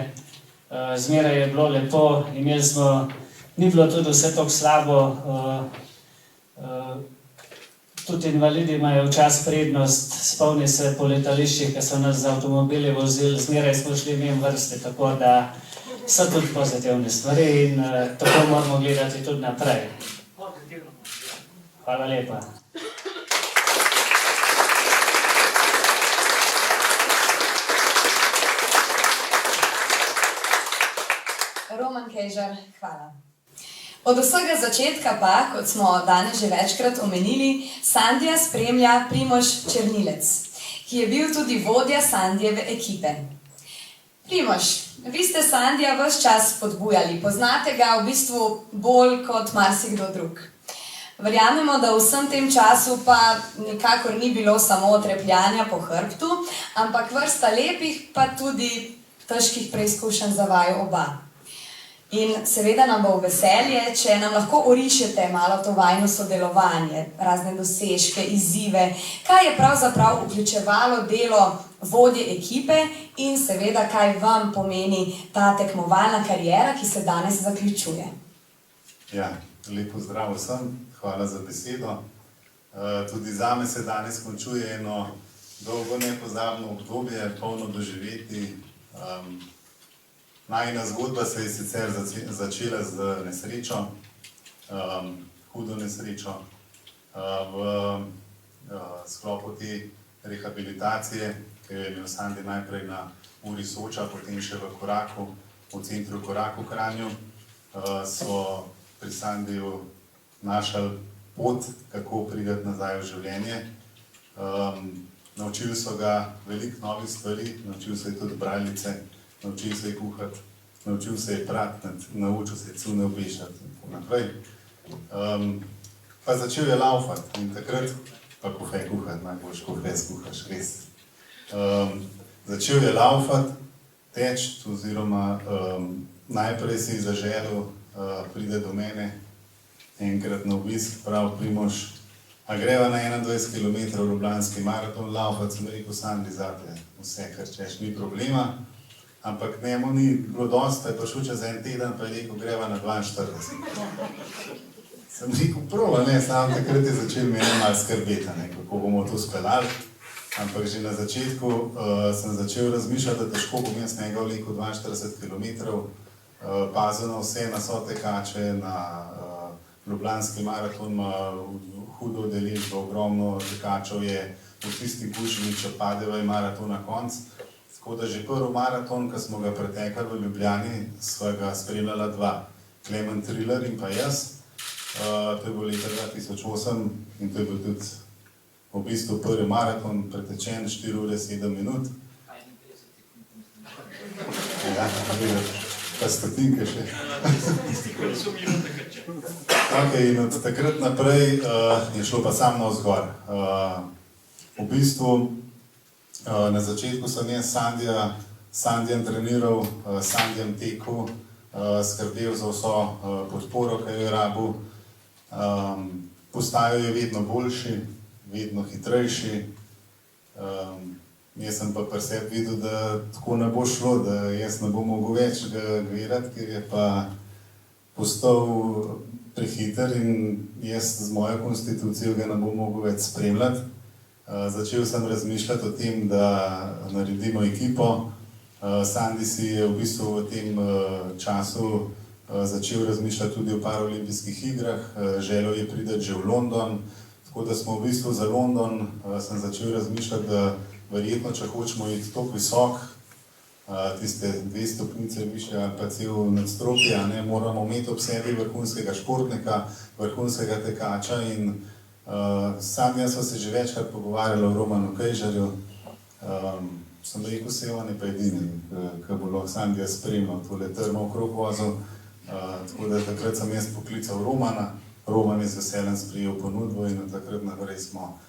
Speaker 6: zmeraj je bilo lepo, imeli smo, ni bilo tudi vse tako slabo, tudi invalidi imajo včasih prednost, spomni se po letališčih, ki so nas z avtomobili vozili, zmeraj smo šli mimo vrste, tako da so tudi pozitivne stvari in tako moramo gledati tudi naprej. Hvala lepa.
Speaker 1: Roman Kejžar, hvala. Od vsega začetka pa, kot smo danes že večkrat omenili, Sandija spremlja Primož Černilec, ki je bil tudi vodja Sandijeve ekipe. Primož, vi ste Sandija ves čas spodbujali, poznate ga v bistvu bolj kot marsikdo drug. Verjamemo, da v vsem tem času pa nikakor ni bilo samo trepljanja po hrbtu, ampak vrsta lepih pa tudi težkih preizkušenj za vaju oba. In seveda nam bo v veselje, če nam lahko orišete malo to vajno sodelovanje, razne dosežke, izzive, kaj je pravzaprav vključevalo delo vodje ekipe in seveda, kaj vam pomeni ta tekmovalna kariera, ki se danes zaključuje.
Speaker 3: Ja, lep pozdrav vsem, hvala za besedo. Tudi zame se danes končuje eno dolgo nepozabno obdobje, polno doživeti. Najina zgodba se je sicer začela z nesrečo, hudo nesrečo. V sklopu te rehabilitacije, ki jo je imel Sandi najprej na Uri Soča, potem še v Koraku, v centru Korak v Kranju, so pri Sandiju našli pot, kako priti nazaj v življenje. Naučili so ga veliko novih stvari, naučil se je tudi braljice, naučil se je kuhati, naučil se je prati, naučil se je cune obešati in tako naprej. Pa začel je laufati in takrat, pa kofe kuhati, najboljš kofe skuhaš, res. Začel je laufati, teči, oziroma najprej si zaželel, pride do mene enkrat na obisk, prav Primož, a greva na 21 km Ljubljanski maraton laufati, sem rekel, Sandi, zate, vse, kar češ, ni problema. Ampak njemu ni bilo dosti, je prišel čez en teden, pa je rekel, greva na 42. Sem rekel, prova, ne, samo takrat je začel mene malo skrbeti, kako bomo to speljali. Ampak že na začetku sem začel razmišljati, da težko bom jaz njega vlekel 42 km, pazil na vse, na sotekače, na Ljubljanski maraton ima hudo udeležbo, ogromno tekačev je, v tisti gužvi, če padeva je maraton na konc. Tako da že prvi maraton, ki smo ga pretekali v Ljubljani, sva ga spremljala dva, Klemen Triller in pa jaz. To je bilo leta 2008 in to je bil tudi v bistvu prvi maraton, pretečen 4 ure 7 minut. Ja, pa stotinke še. In od takrat naprej je šlo pa samo navzgor. V bistvu na začetku sem jaz Sandijem treniral, Sandijem tekel, skrbel za vso podporo, ki jo je rabil. Postajal je vedno boljši, vedno hitrejši. Jaz sem pa pri sebi videl, da tako ne bo šlo, da jaz ne bom mogel več ga gledati, ker je pa postal prehiter in jaz z mojo konstitucijo ga ne bom mogel več spremljati. Začel sem razmišljati o tem, da naredimo ekipo. Sandi si je v bistvu v tem času začel razmišljati tudi o paraolimpijskih igrah, želel je priti že v London, tako da smo v bistvu za London sem začel razmišljati, da verjetno, če hočemo iti tako visok, tiste 2 stopnice više ali pa cel nadstropje, moramo imeti ob sebi vrhunskega športnika, vrhunskega tekača in Sandija sva se že večkrat pogovarjala o Romanu Kejžarju. Sem rekel, se on je pa edini, ki bo lahko Sandija spremljal, tole trmo okrog vozil. Tako da takrat sem jaz poklical Romana, Roman je z veseljem sprejel ponudbo in od takrat naprej smo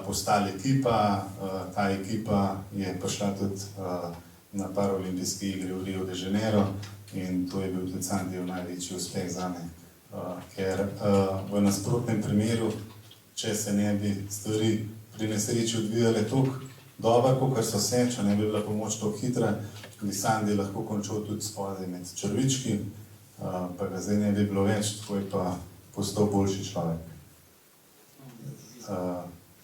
Speaker 3: postali ekipa. Ta ekipa je prišla tudi na paraolimpijske igre v Rio de Janeiro in to je bil tudi Sandijev največji uspeh zame. Ker v nasprotnem primeru, če se ne bi stvari pri nesreči odvijale toliko dobro, kot so se, če ne bi bila pomoč toliko hitra, bi Sandi lahko končal tudi spodaj med črvički, pa ga zdaj ne bi bilo več, tako je pa postal boljši človek.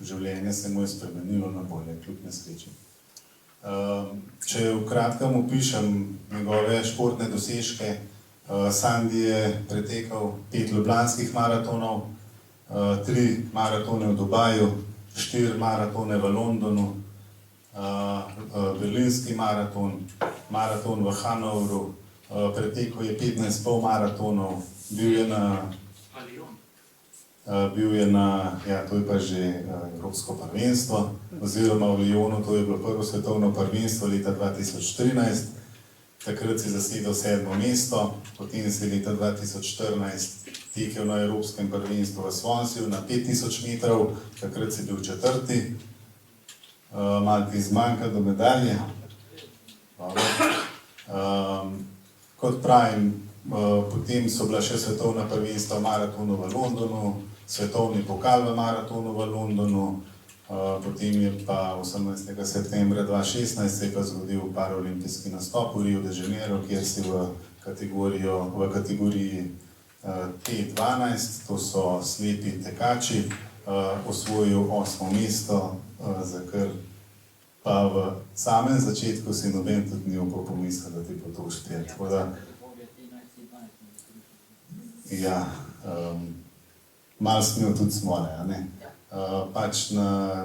Speaker 3: Življenje se mu je spremenilo na bolje, kljub nesreči. Če v kratkem opišem njegove športne dosežke, Sandi je pretekal 5 ljubljanskih maratonov, 3 maratone v Dubaju, 4 maratone v Londonu, berlinski maraton, maraton v Hanovru, pretekel je 15 polmaratonov, bil je na, ja, to je pa že Evropsko prvenstvo, oziroma v Lyonu, to je bilo prvo svetovno prvenstvo leta 2013. Takrat si zasedel 7. mesto, potem si leta 2014 tekel na Evropskem prvenstvu v Swansea na 5000 metrov, takrat si bil 4. Malo ti zmanjka do medalje. Kot pravim, Potem so bila še svetovna prvenstva v maratonu v Londonu, svetovni pokal v maratonu v Londonu, potem je pa 18. septembra 2016 se je pa zgodil paraolimpijski nastop v Rio de Janeiro, kjer si v kategoriji T12, to so slepi tekači, osvojil 8. mesto, za kar pa v samem začetku si noben tudi ni upal pomisliti, da ti bo to uštel. Tako da, ja, malo smo tudi smole, a ne? Pač na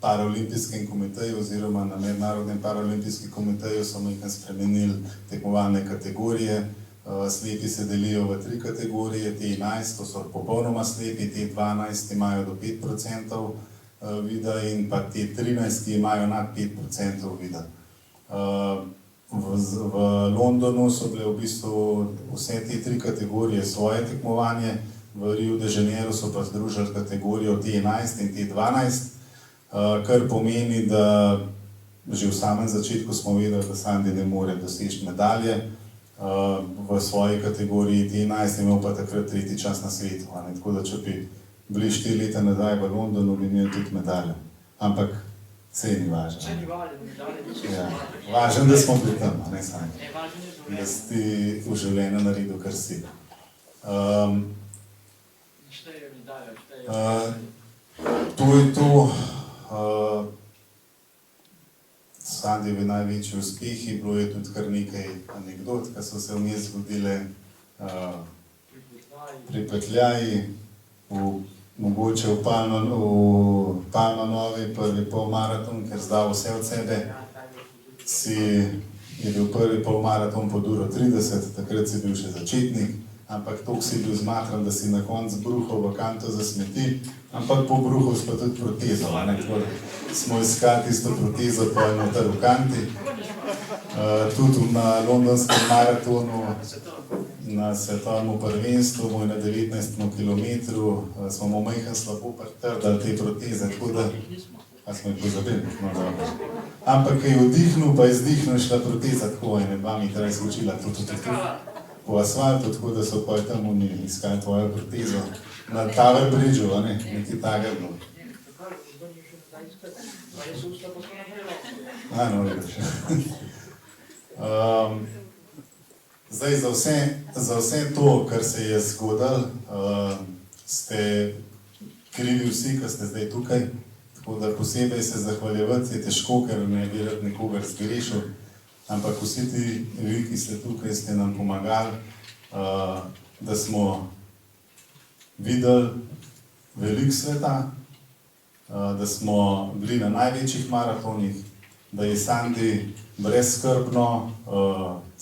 Speaker 3: paraolimpijskem komiteju oziroma na mednarodnem paraolimpijskem komiteju so nekaj spremenili tekmovalne kategorije. Slepi se delijo v 3 kategorije, T11, to so popolnoma slepi, T12 imajo do 5% vida in pa T13, ki imajo nad 5% vida. V Londonu so bile v bistvu vse te 3 kategorije svoje tekmovanje, v Rio de Janeiro so pa združili kategorijo T11 in T12, kar pomeni, da že v samem začetku smo vedeli, da Sandi ne more doseči medalje. V svoji kategoriji T11 imel pa takrat 3. čas na svetu. Tako da, če bi bili 4 leta nazaj v Londonu, bi imeli tudi medaljo. Ampak sej ni važno. Ja, važno, da smo bili tam, ne sami. Da si ti v življenju naredil, kar si. To je to. Sandijevi največji uspehi, bilo je tudi kar nekaj anekdot, ki so se vmes zgodile, pripetljaji, mogoče v Palma-Novi prvi polmaraton, ker zdal vse od sebe, je bil prvi polmaraton pod uro 30, takrat si bil še začetnik, ampak toliko si bil zmatran, da si na koncu bruhal v kanto za smeti, ampak po bruhu si pa tudi protezo. Smo iskali tisto protezo pa noter v kanti. Tudi na londonskem maratonu, na svetovnem prvenstvu, moj na 19 kilometru, smo mu majhen slabo pritrdali te proteze, tako da... A smo jih pozabili? No, dobro. Ampak je vdihnil, pa je izdihnil šla proteza tako, ene 2 metra je skočila po asfaltu, tako da so pa tam oni iskali tvojo protezo na Tower Bridgeu, a ne, nekaj takega bilo. No, vidiš. Zdaj, za vse to, kar se je zgodilo, ste krivi vsi, ki ste zdaj tukaj, tako da posebej se zahvaljevati je težko, ker ne bi rad nikogar zgrešil, ampak vsi ti vi, ki ste tukaj, ste nam pomagali, da smo videli veliko sveta, da smo bili na največjih maratonih, da je Sandi brezskrbno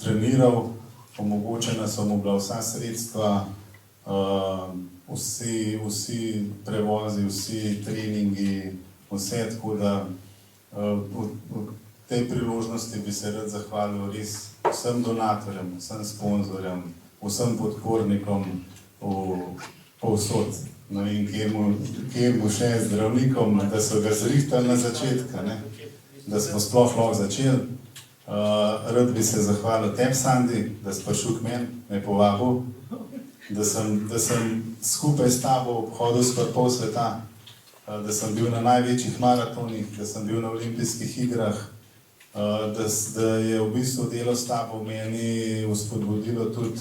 Speaker 3: treniral, omogočena so mu bila vsa sredstva, vsi prevozi, vsi treningi, vse, tako da v tej priložnosti bi se rad zahvalil res vsem donatorjem, vsem sponzorjem, vsem podpornikom povsod. No in kjer bo še zdravnikom, da so ga zrihtali na začetka, da smo sploh lahko začeli. Rad bi se zahvalil tebi, Sandi, da si prišel k meni, me povabil, da sem skupaj s tabo obhodil skoraj pol sveta, da sem bil na največjih maratonih, da sem bil na olimpijskih igrah, da je v bistvu delo s tabo meni vzpodbudilo tudi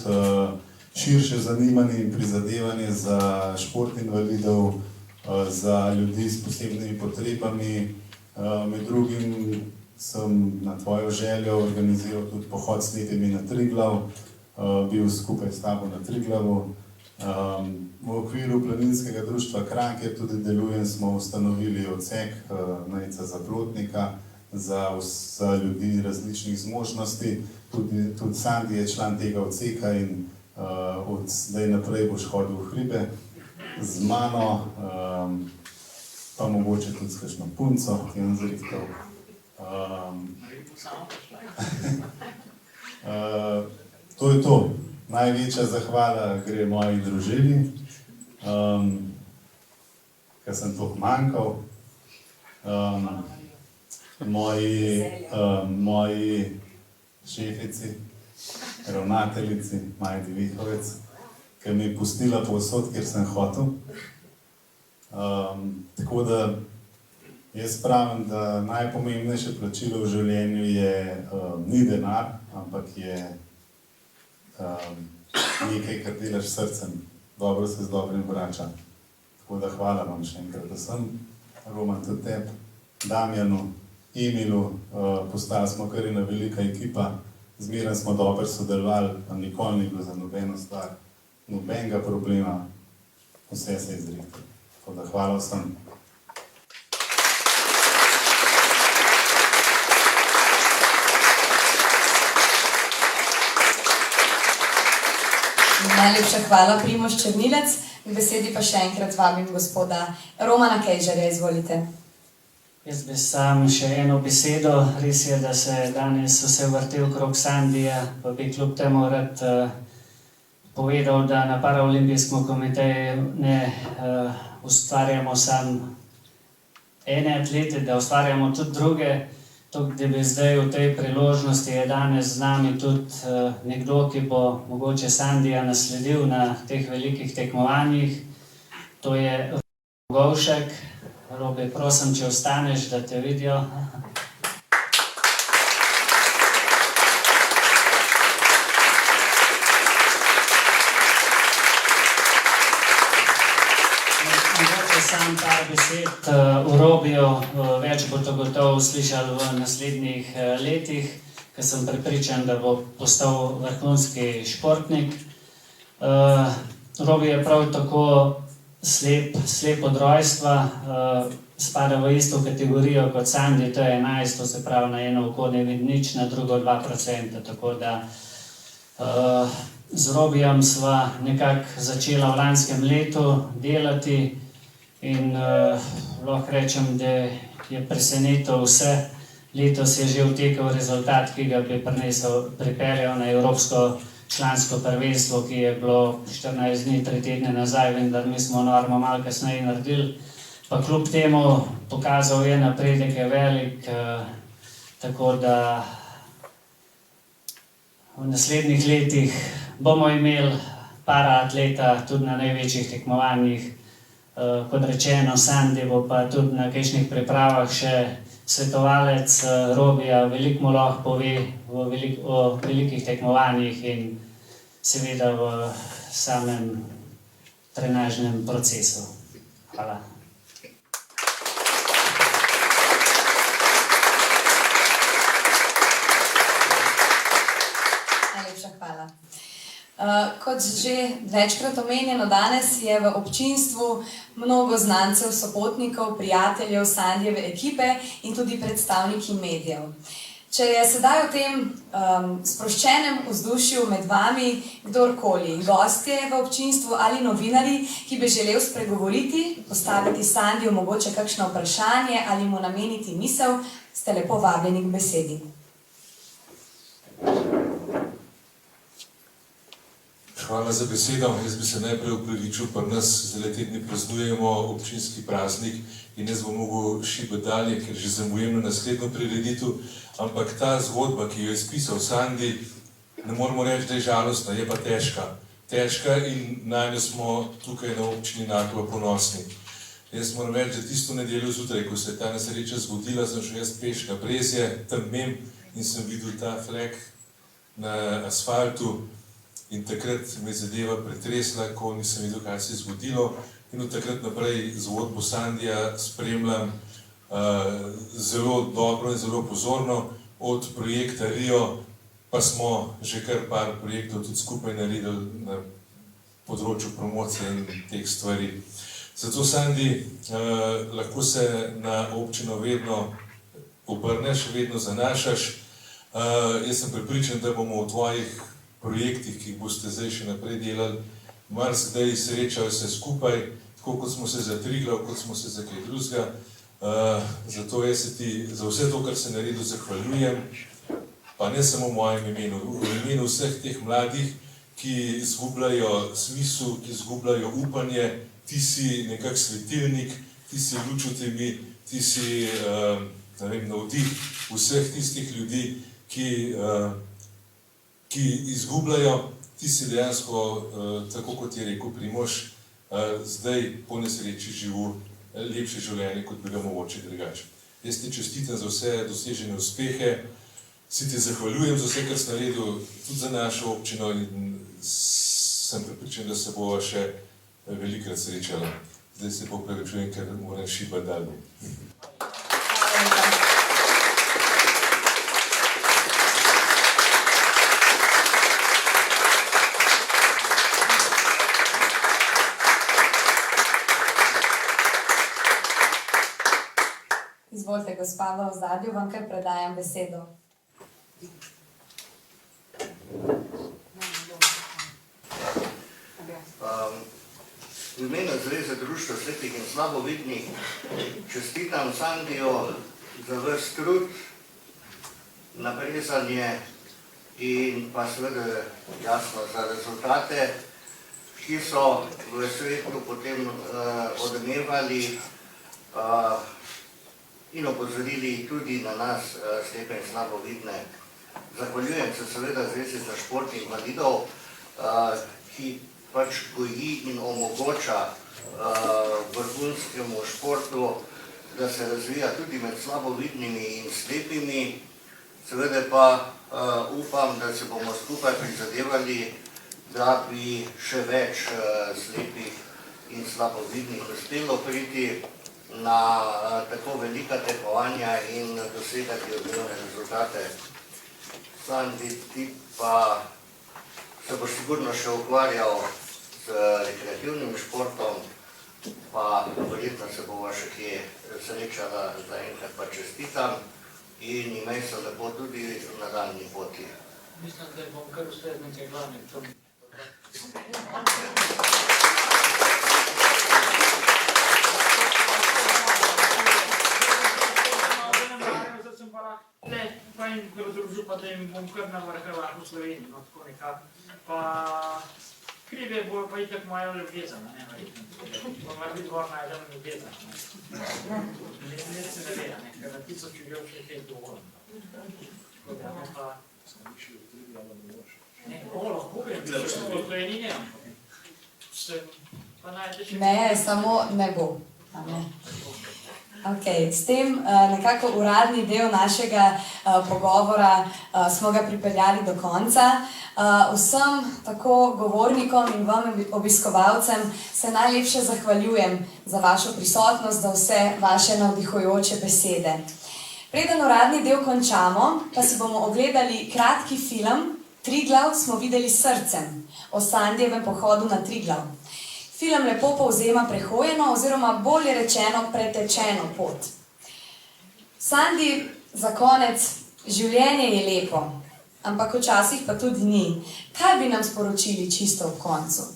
Speaker 3: širše zanimanje in prizadevanje za šport invalidov, za ljudi s posebnimi potrebami. Med drugim sem na tvojo željo organiziral tudi pohod s slepimi na Triglav, bil skupaj s tabo na Triglavu. V okviru planinskega društva Kranj, kjer tudi delujem, smo ustanovili odsek Nejca Zaplotnika za ljudi različnih zmožnosti. Tudi Sandi je član tega odseka in od zdaj naprej boš hodil v hribe z mano, pa mogoče tudi s kakšno punco, ki je zrihtal. To je to. Največja zahvala gre moji družini, ker sem toliko manjkal. Moji šefici, ravnateljici Majdi Vihovec, ki mi je pustila povsod, kjer sem hotel. Tako da jaz pravim, da najpomembnejše plačilo v življenju ni denar, ampak je nekaj, kar delaš s srcem. Dobro se z dobrim vrača. Tako da hvala vam še enkrat vsem, Roman, tudi tebi, Damjanu, Emilu, postali smo kar ena velika ekipa, zmeraj smo dobro sodelovali, pa nikoli ni bilo za nobeno stvar, nobenega problema, vse se je zrihtalo. Tako da hvala vsem.
Speaker 1: Najlepša hvala, Primož Černilec. K besedi pa še enkrat vabim gospoda Romana Kejžarja, izvolite.
Speaker 6: Jaz bi sam še eno besedo. Res je, da se danes vse vrti okrog Sandija, pa bi kljub temu rad povedal, da na Paraolimpijskem komiteju ne ustvarjamo samo ene atlete, da ustvarjamo tudi druge. Tako da bi zdaj v tej priložnosti je danes z nami tudi nekdo, ki bo mogoče Sandija nasledil na teh velikih tekmovanjih. To je Robi Govšek. Robi, prosim, če ostaneš, da te vidijo. Mogoče sam par besed o Robiju, več bo to gotovo slišali v naslednjih letih, ker sem prepričan, da bo postal vrhunski športnik. Robi je prav tako slep od rojstva, spada v isto kategorijo kot Sandi, to je 11, to se pravi na eno oko ne vidi nič, na drugo 2%, tako da z Robijem sva nekako začela v lanskem letu delati in lahko rečem, da je presenetil vse. Letos je že vtekel rezultat, ki ga bi pripeljal na evropsko člansko prvenstvo, ki je bilo 14 dni, 3 tedne nazaj, vendar mi smo normo malo kasneje naredili. Pa kljub temu pokazal je napredek, je velik, tako da v naslednjih letih bomo imeli paraatleta tudi na največjih tekmovanjih. Kot rečeno, Sandi bo pa tudi na kakšnih pripravah še svetovalec Robija, veliko mu lahko pove o velikih tekmovanjih in seveda v samem trenažnem procesu. Hvala.
Speaker 1: Najlepša hvala. Kot že večkrat omenjeno, danes je v občinstvu mnogo znancev, sopotnikov, prijateljev Sandijeve ekipe in tudi predstavniki medijev. Če je sedaj v tem sproščenem vzdušju med vami kdorkoli, gostje v občinstvu ali novinarji, ki bi želel spregovoriti, postaviti Sandiju mogoče kakšno vprašanje ali mu nameniti misel, ste lepo vabljeni k besedi.
Speaker 7: Hvala za besedo. Jaz bi se najprej opravičil, pri nas zdaj te dni praznujemo občinski praznik in jaz bom mogel šibati dalje, ker že zamujem na naslednjo prireditev, ampak ta zgodba, ki jo je spisal Sandi, ne moramo reči, da je žalostna, je pa težka. Težka in na njo smo tukaj na občini Naklo ponosni. Jaz moram reči, da tisto nedeljo zjutraj, ko se je ta nesreča zgodila, sem šel jaz peš na Brezje, tam mem in sem videl ta flek na asfaltu. In takrat me je zadeva pretresla, ko nisem videl, kaj se je zgodilo. In od takrat naprej zgodbo Sandija spremljam zelo dobro in zelo pozorno. Od projekta Rio pa smo že kar par projektov tudi skupaj naredili na področju promocije in teh stvari. Zato, Sandi, lahko se na občino vedno obrneš, vedno zanašaš. Jaz sem prepričan, da bomo v tvojih projektih, ki jih boste zdaj še naprej delali, marsikdaj srečali se skupaj, tako kot smo se za Triglav, kot smo se za kaj drugega. Zato jaz se ti za vse to, kar se naredil, zahvaljujem, pa ne samo v mojem imenu, v imenu vseh teh mladih, ki izgubljajo smisel, ki izgubljajo upanje. Ti si nekak svetilnik, ti si luč v temi, ti si navdih vseh tistih ljudi, ki ki izgubljajo, ti si dejansko, tako kot je rekel Primož, zdaj po nesreči živel lepše življenje, kot bi ga mogoče drugače. Jaz ti čestitam za vse dosežene uspehe, si ti zahvaljujem za vse, kar si naredil tudi za našo občino in sem prepričan, da se bova še velikokrat srečala. Zdaj se pa opravičujem, ker moram šibati dalje.
Speaker 1: Izvolite, gospa v ozadju, vam kar predajam besedo.
Speaker 8: V imenu Zveze društva slepih in slabovidnih čestitam Sandiju za ves trud, naprezanje in pa seveda jasno za rezultate, ki so v svetu potem odmevali in opozorili tudi na nas, slepe in slabovidne. Zahvaljujem se seveda Zvezi za šport invalidov, ki pač goji in omogoča vrhunskemu športu, da se razvija tudi med slabovidnimi in slepimi. Seveda pa upam, da se bomo skupaj prizadevali, da bi še več slepih in slabovidnih uspelo priti na tako velika tekmovanja in dosegati odmevne rezultate. Sandi, ti pa se boš sigurno še ukvarjal z rekreativnim športom, pa verjetno se bova še kje srečala, zaenkrat pa čestitam in imej se lepo tudi v nadaljnji poti.
Speaker 2: Mislim, da bom kar uspel nekaj glavnih tom. Pa jim družil, pa da jim bom kar navrhala v Sloveniji, no tako nekako. Pa krive bojo pa itak moja ljubezen, ne, verjetno. Pa mora biti gor najdem ljubezen, ne. Ne se ne veda, ne, ker na 1000 ljubov še kaj dovoljno. Tako da, ne pa... Ne, lahko bi, v Sloveniji ne. Pa najdeš...
Speaker 1: Ne, samo ne bo. Okay, s tem nekako uradni del našega pogovora smo ga pripeljali do konca. Vsem tako govornikom in vam obiskovalcem se najlepše zahvaljujem za vašo prisotnost, za vse vaše navdihujoče besede. Preden uradni del končamo, pa si bomo ogledali kratki film Triglav smo videli s srcem o Sandijevem pohodu na Triglav. Film lepo povzema prehojeno oziroma bolje rečeno pretečeno pot. Sandi, za konec, življenje je lepo, ampak včasih pa tudi ni. Kaj bi nam sporočili čisto v koncu?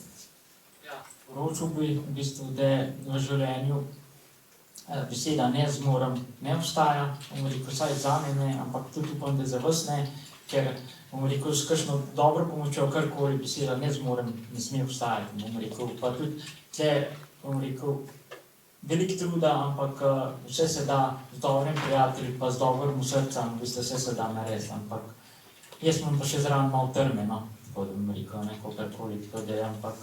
Speaker 2: Ja, sporočil bi v bistvu, da v življenju beseda ne zmorem, ne obstaja, bom rekel, vsaj zame ne, ampak tudi upam, da za vas ne, ker bom rekel, s kakšno dobro pomočjo karkoli beseda ne zmorem, ne sme obstajati, bom rekel, pa tudi tle, bom rekel, veliko truda, ampak vse se da z dobrim prijateljem, pa z dobrim srcem, v bistvu vse se da narediti, ampak jaz imam pa še zraven malo trme, no, tako da bom rekel, neko karkoli, tako da je, ampak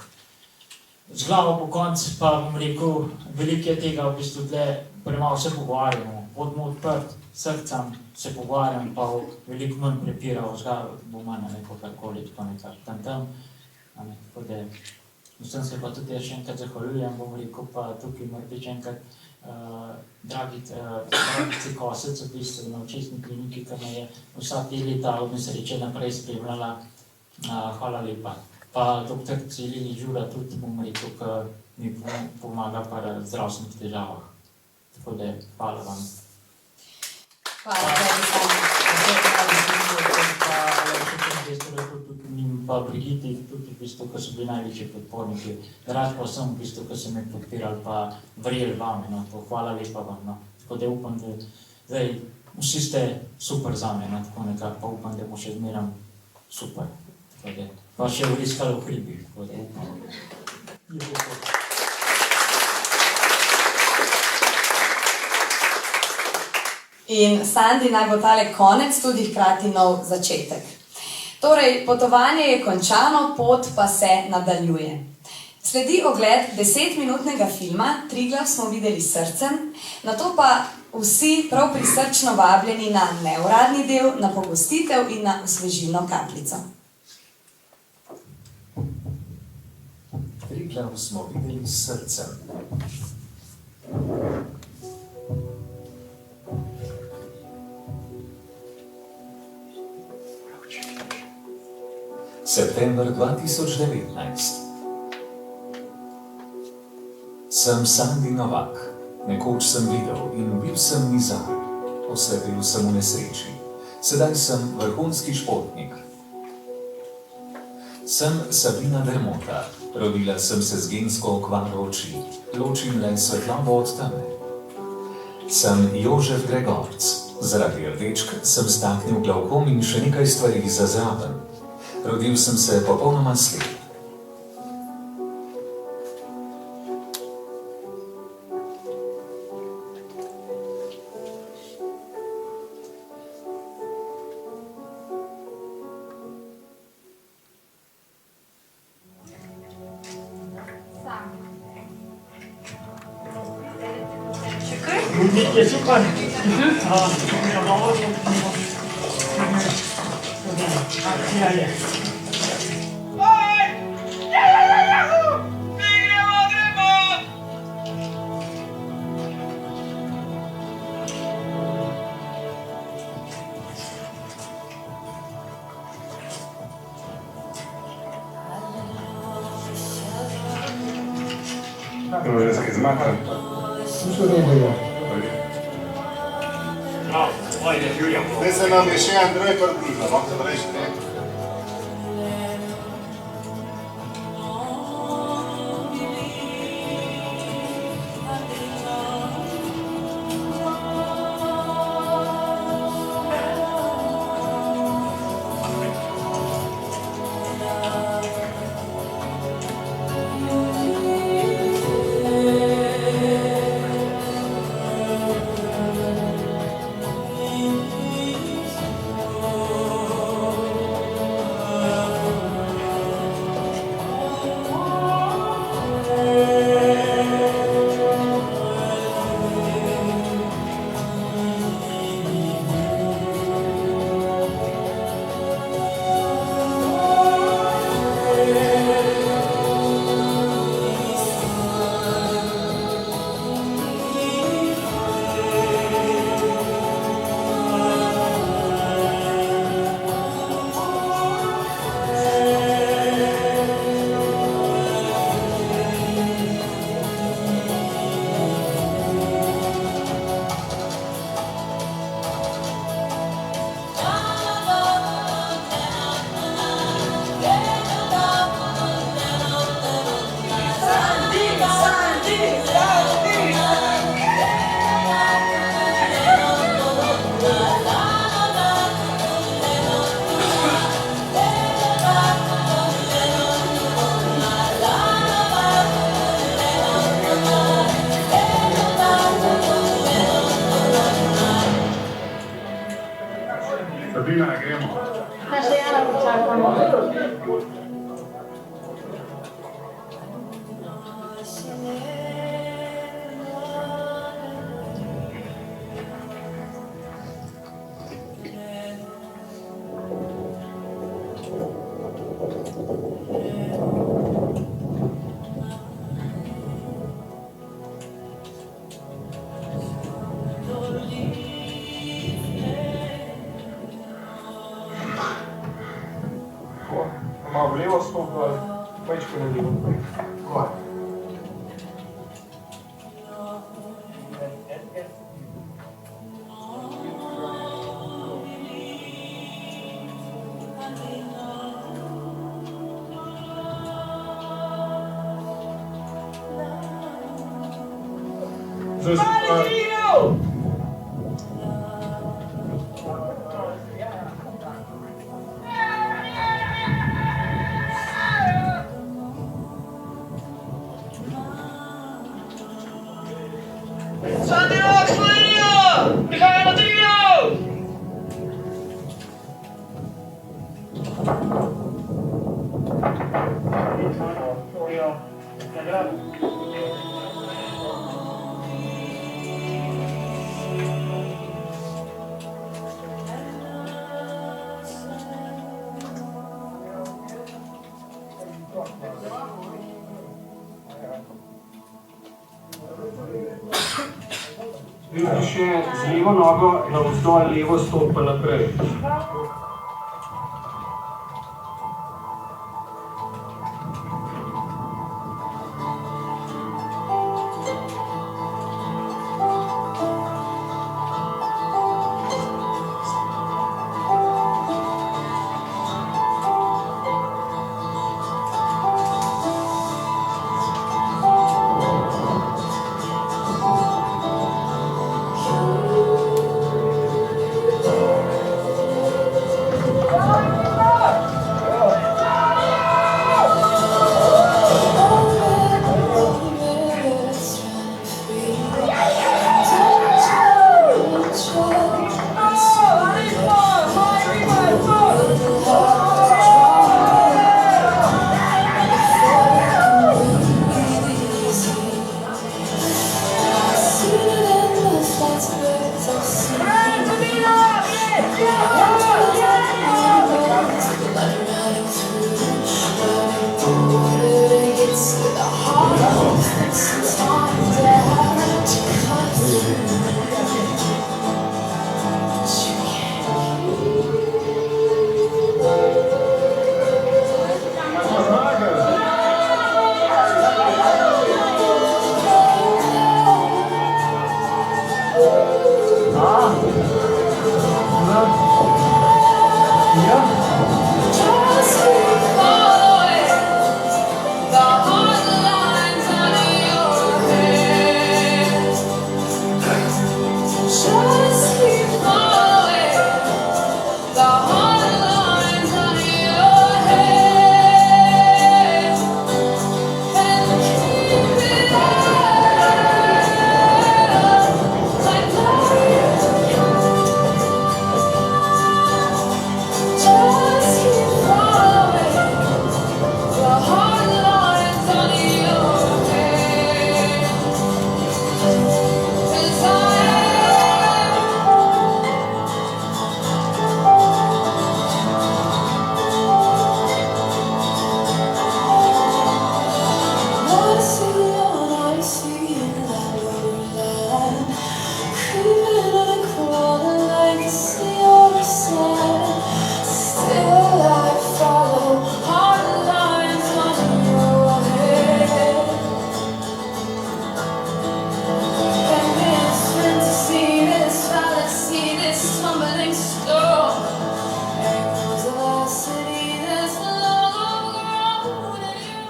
Speaker 2: z glavo po koncu pa bom rekel, veliko je tega, v bistvu tle premalo se pogovarjamo, bodimo odprt, srcem se pogovarjam, pa veliko manj prepirav, zgaj bo manj neko karkoli, tako nekako tam, tako da vsem se pa tudi še enkrat zahvaljujem, bom rekel pa tukaj mora biti enkrat Dragici Kosec, v bistvu na očesni kliniki, ki me je vsa te leta od nesreče naprej spremljala, hvala lepa. Pa dr. Celini Žura tudi, bom rekel, ki mi pomaga pri zdravstvenih težavah. Tako da, hvala vam.
Speaker 1: Hvala,
Speaker 2: pa Brigiti, tudi v bistvu, ki so bili največji podporniki. Rad pa sem, v bistvu, ki so me podpirali, pa verjeli vame, no, to hvala lepa vam, no. Tako da upam, da zdaj vsi ste super zame, no, tako nekako, pa upam, da bomo še zmeram super. Tako da, pa še vriskali v hribi, tako da upam. In
Speaker 1: Sandi, naj bo tale konec tudi hkrati nov začetek. Torej, potovanje je končano, pot pa se nadaljuje. Sledi ogled 10-minutnega filma Triglav smo videli s srcem, nato pa vsi prav prisrčno vabljeni na neuradni del, na pogostitev in na osvežilno kapljico.
Speaker 9: Triglav smo videli s srcem. September 2019. Sem Sandi Novak. Nekoč sem videl in bil sem mizar. Oslepil sem v nesreči. Sedaj sem vrhunski športnik. Sem Sabina Dermota. Rodila sem se z gensko okvaro oči. Ločim le svetlobo od teme. Sem Jožef Gregorc. Zaradi rdečk sem staknil glavkom in še nekaj stvari za zraven. Rodil sem se popolnoma slep.
Speaker 3: Zdaj se nam je še Andrej pridružil, lahko da reči nekaj.
Speaker 10: Malo v levo stop, majčko na levo. Vidi še z levo nogo navzdol, levo stopa naprej.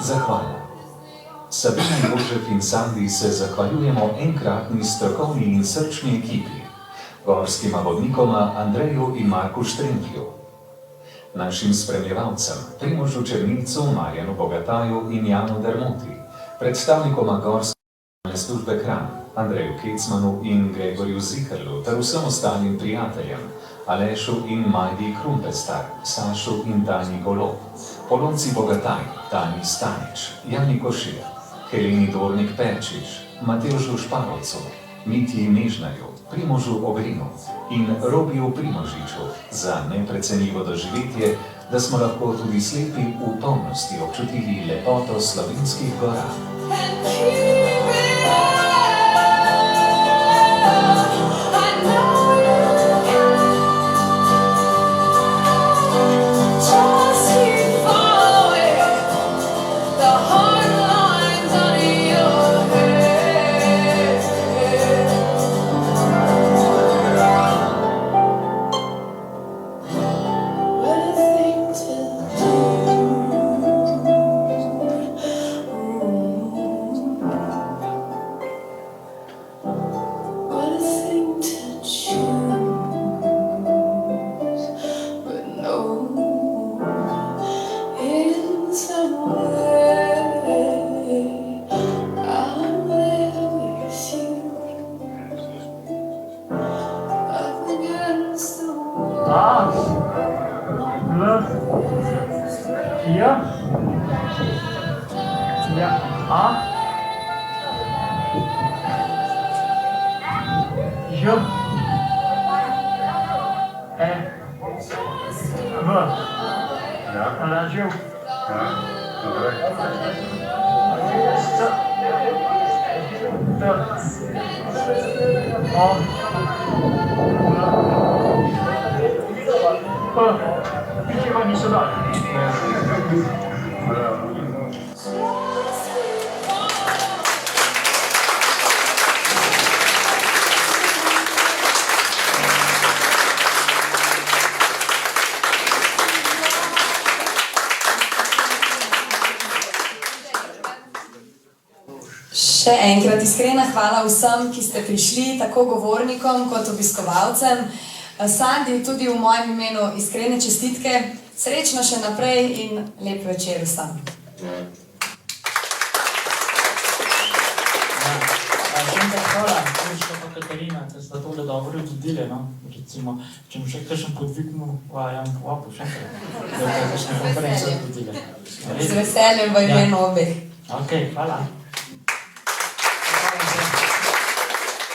Speaker 9: Zahvala. Sabina, Jožef in Sandi se zahvaljujemo enkratni strokovni in srčni ekipi, gorskima vodnikoma Andreju in Marku Štremplju, našim spremljevalcem Primožu Černilcu, Marjanu Bogataju in Janu Dermoti, predstavnikoma gorske službe Kranj, Andreju Kecmanu in Gregorju Ziherlu ter vsem ostalim prijateljem, Alešu in Majdi Krumpestar, Sašu in Tanji Golob, Polonci Bogataj, Tanji Stanič, Jani Košir, Heleni Dornik-Perčič, Matevžu Šparovcu, Mitji Mežnarju, Primožu Ogrinu in Robiju Primožiču za neprecenljivo doživetje, da smo lahko tudi slepi v polnosti občutili lepoto slovenskih gora.
Speaker 10: J, ja, A, Ž, E, V, Anđel, C, T, O, P, pičeva niso dali.
Speaker 1: Še enkrat iskrena hvala vsem, ki ste prišli, tako govornikom kot obiskovalcem. Sandi, tudi v mojem imenu iskrene čestitke, srečno še naprej in lep večer vsem.
Speaker 2: Še enkrat hvala, Urška pa Katarina, da sta tole dobro odvodile, no. Recimo, če mi še kakšen podviknil, vapo, še enkrat, da je kakšne konference odvodile.
Speaker 1: Z veseljem v imenu obeh.
Speaker 2: Ok, hvala.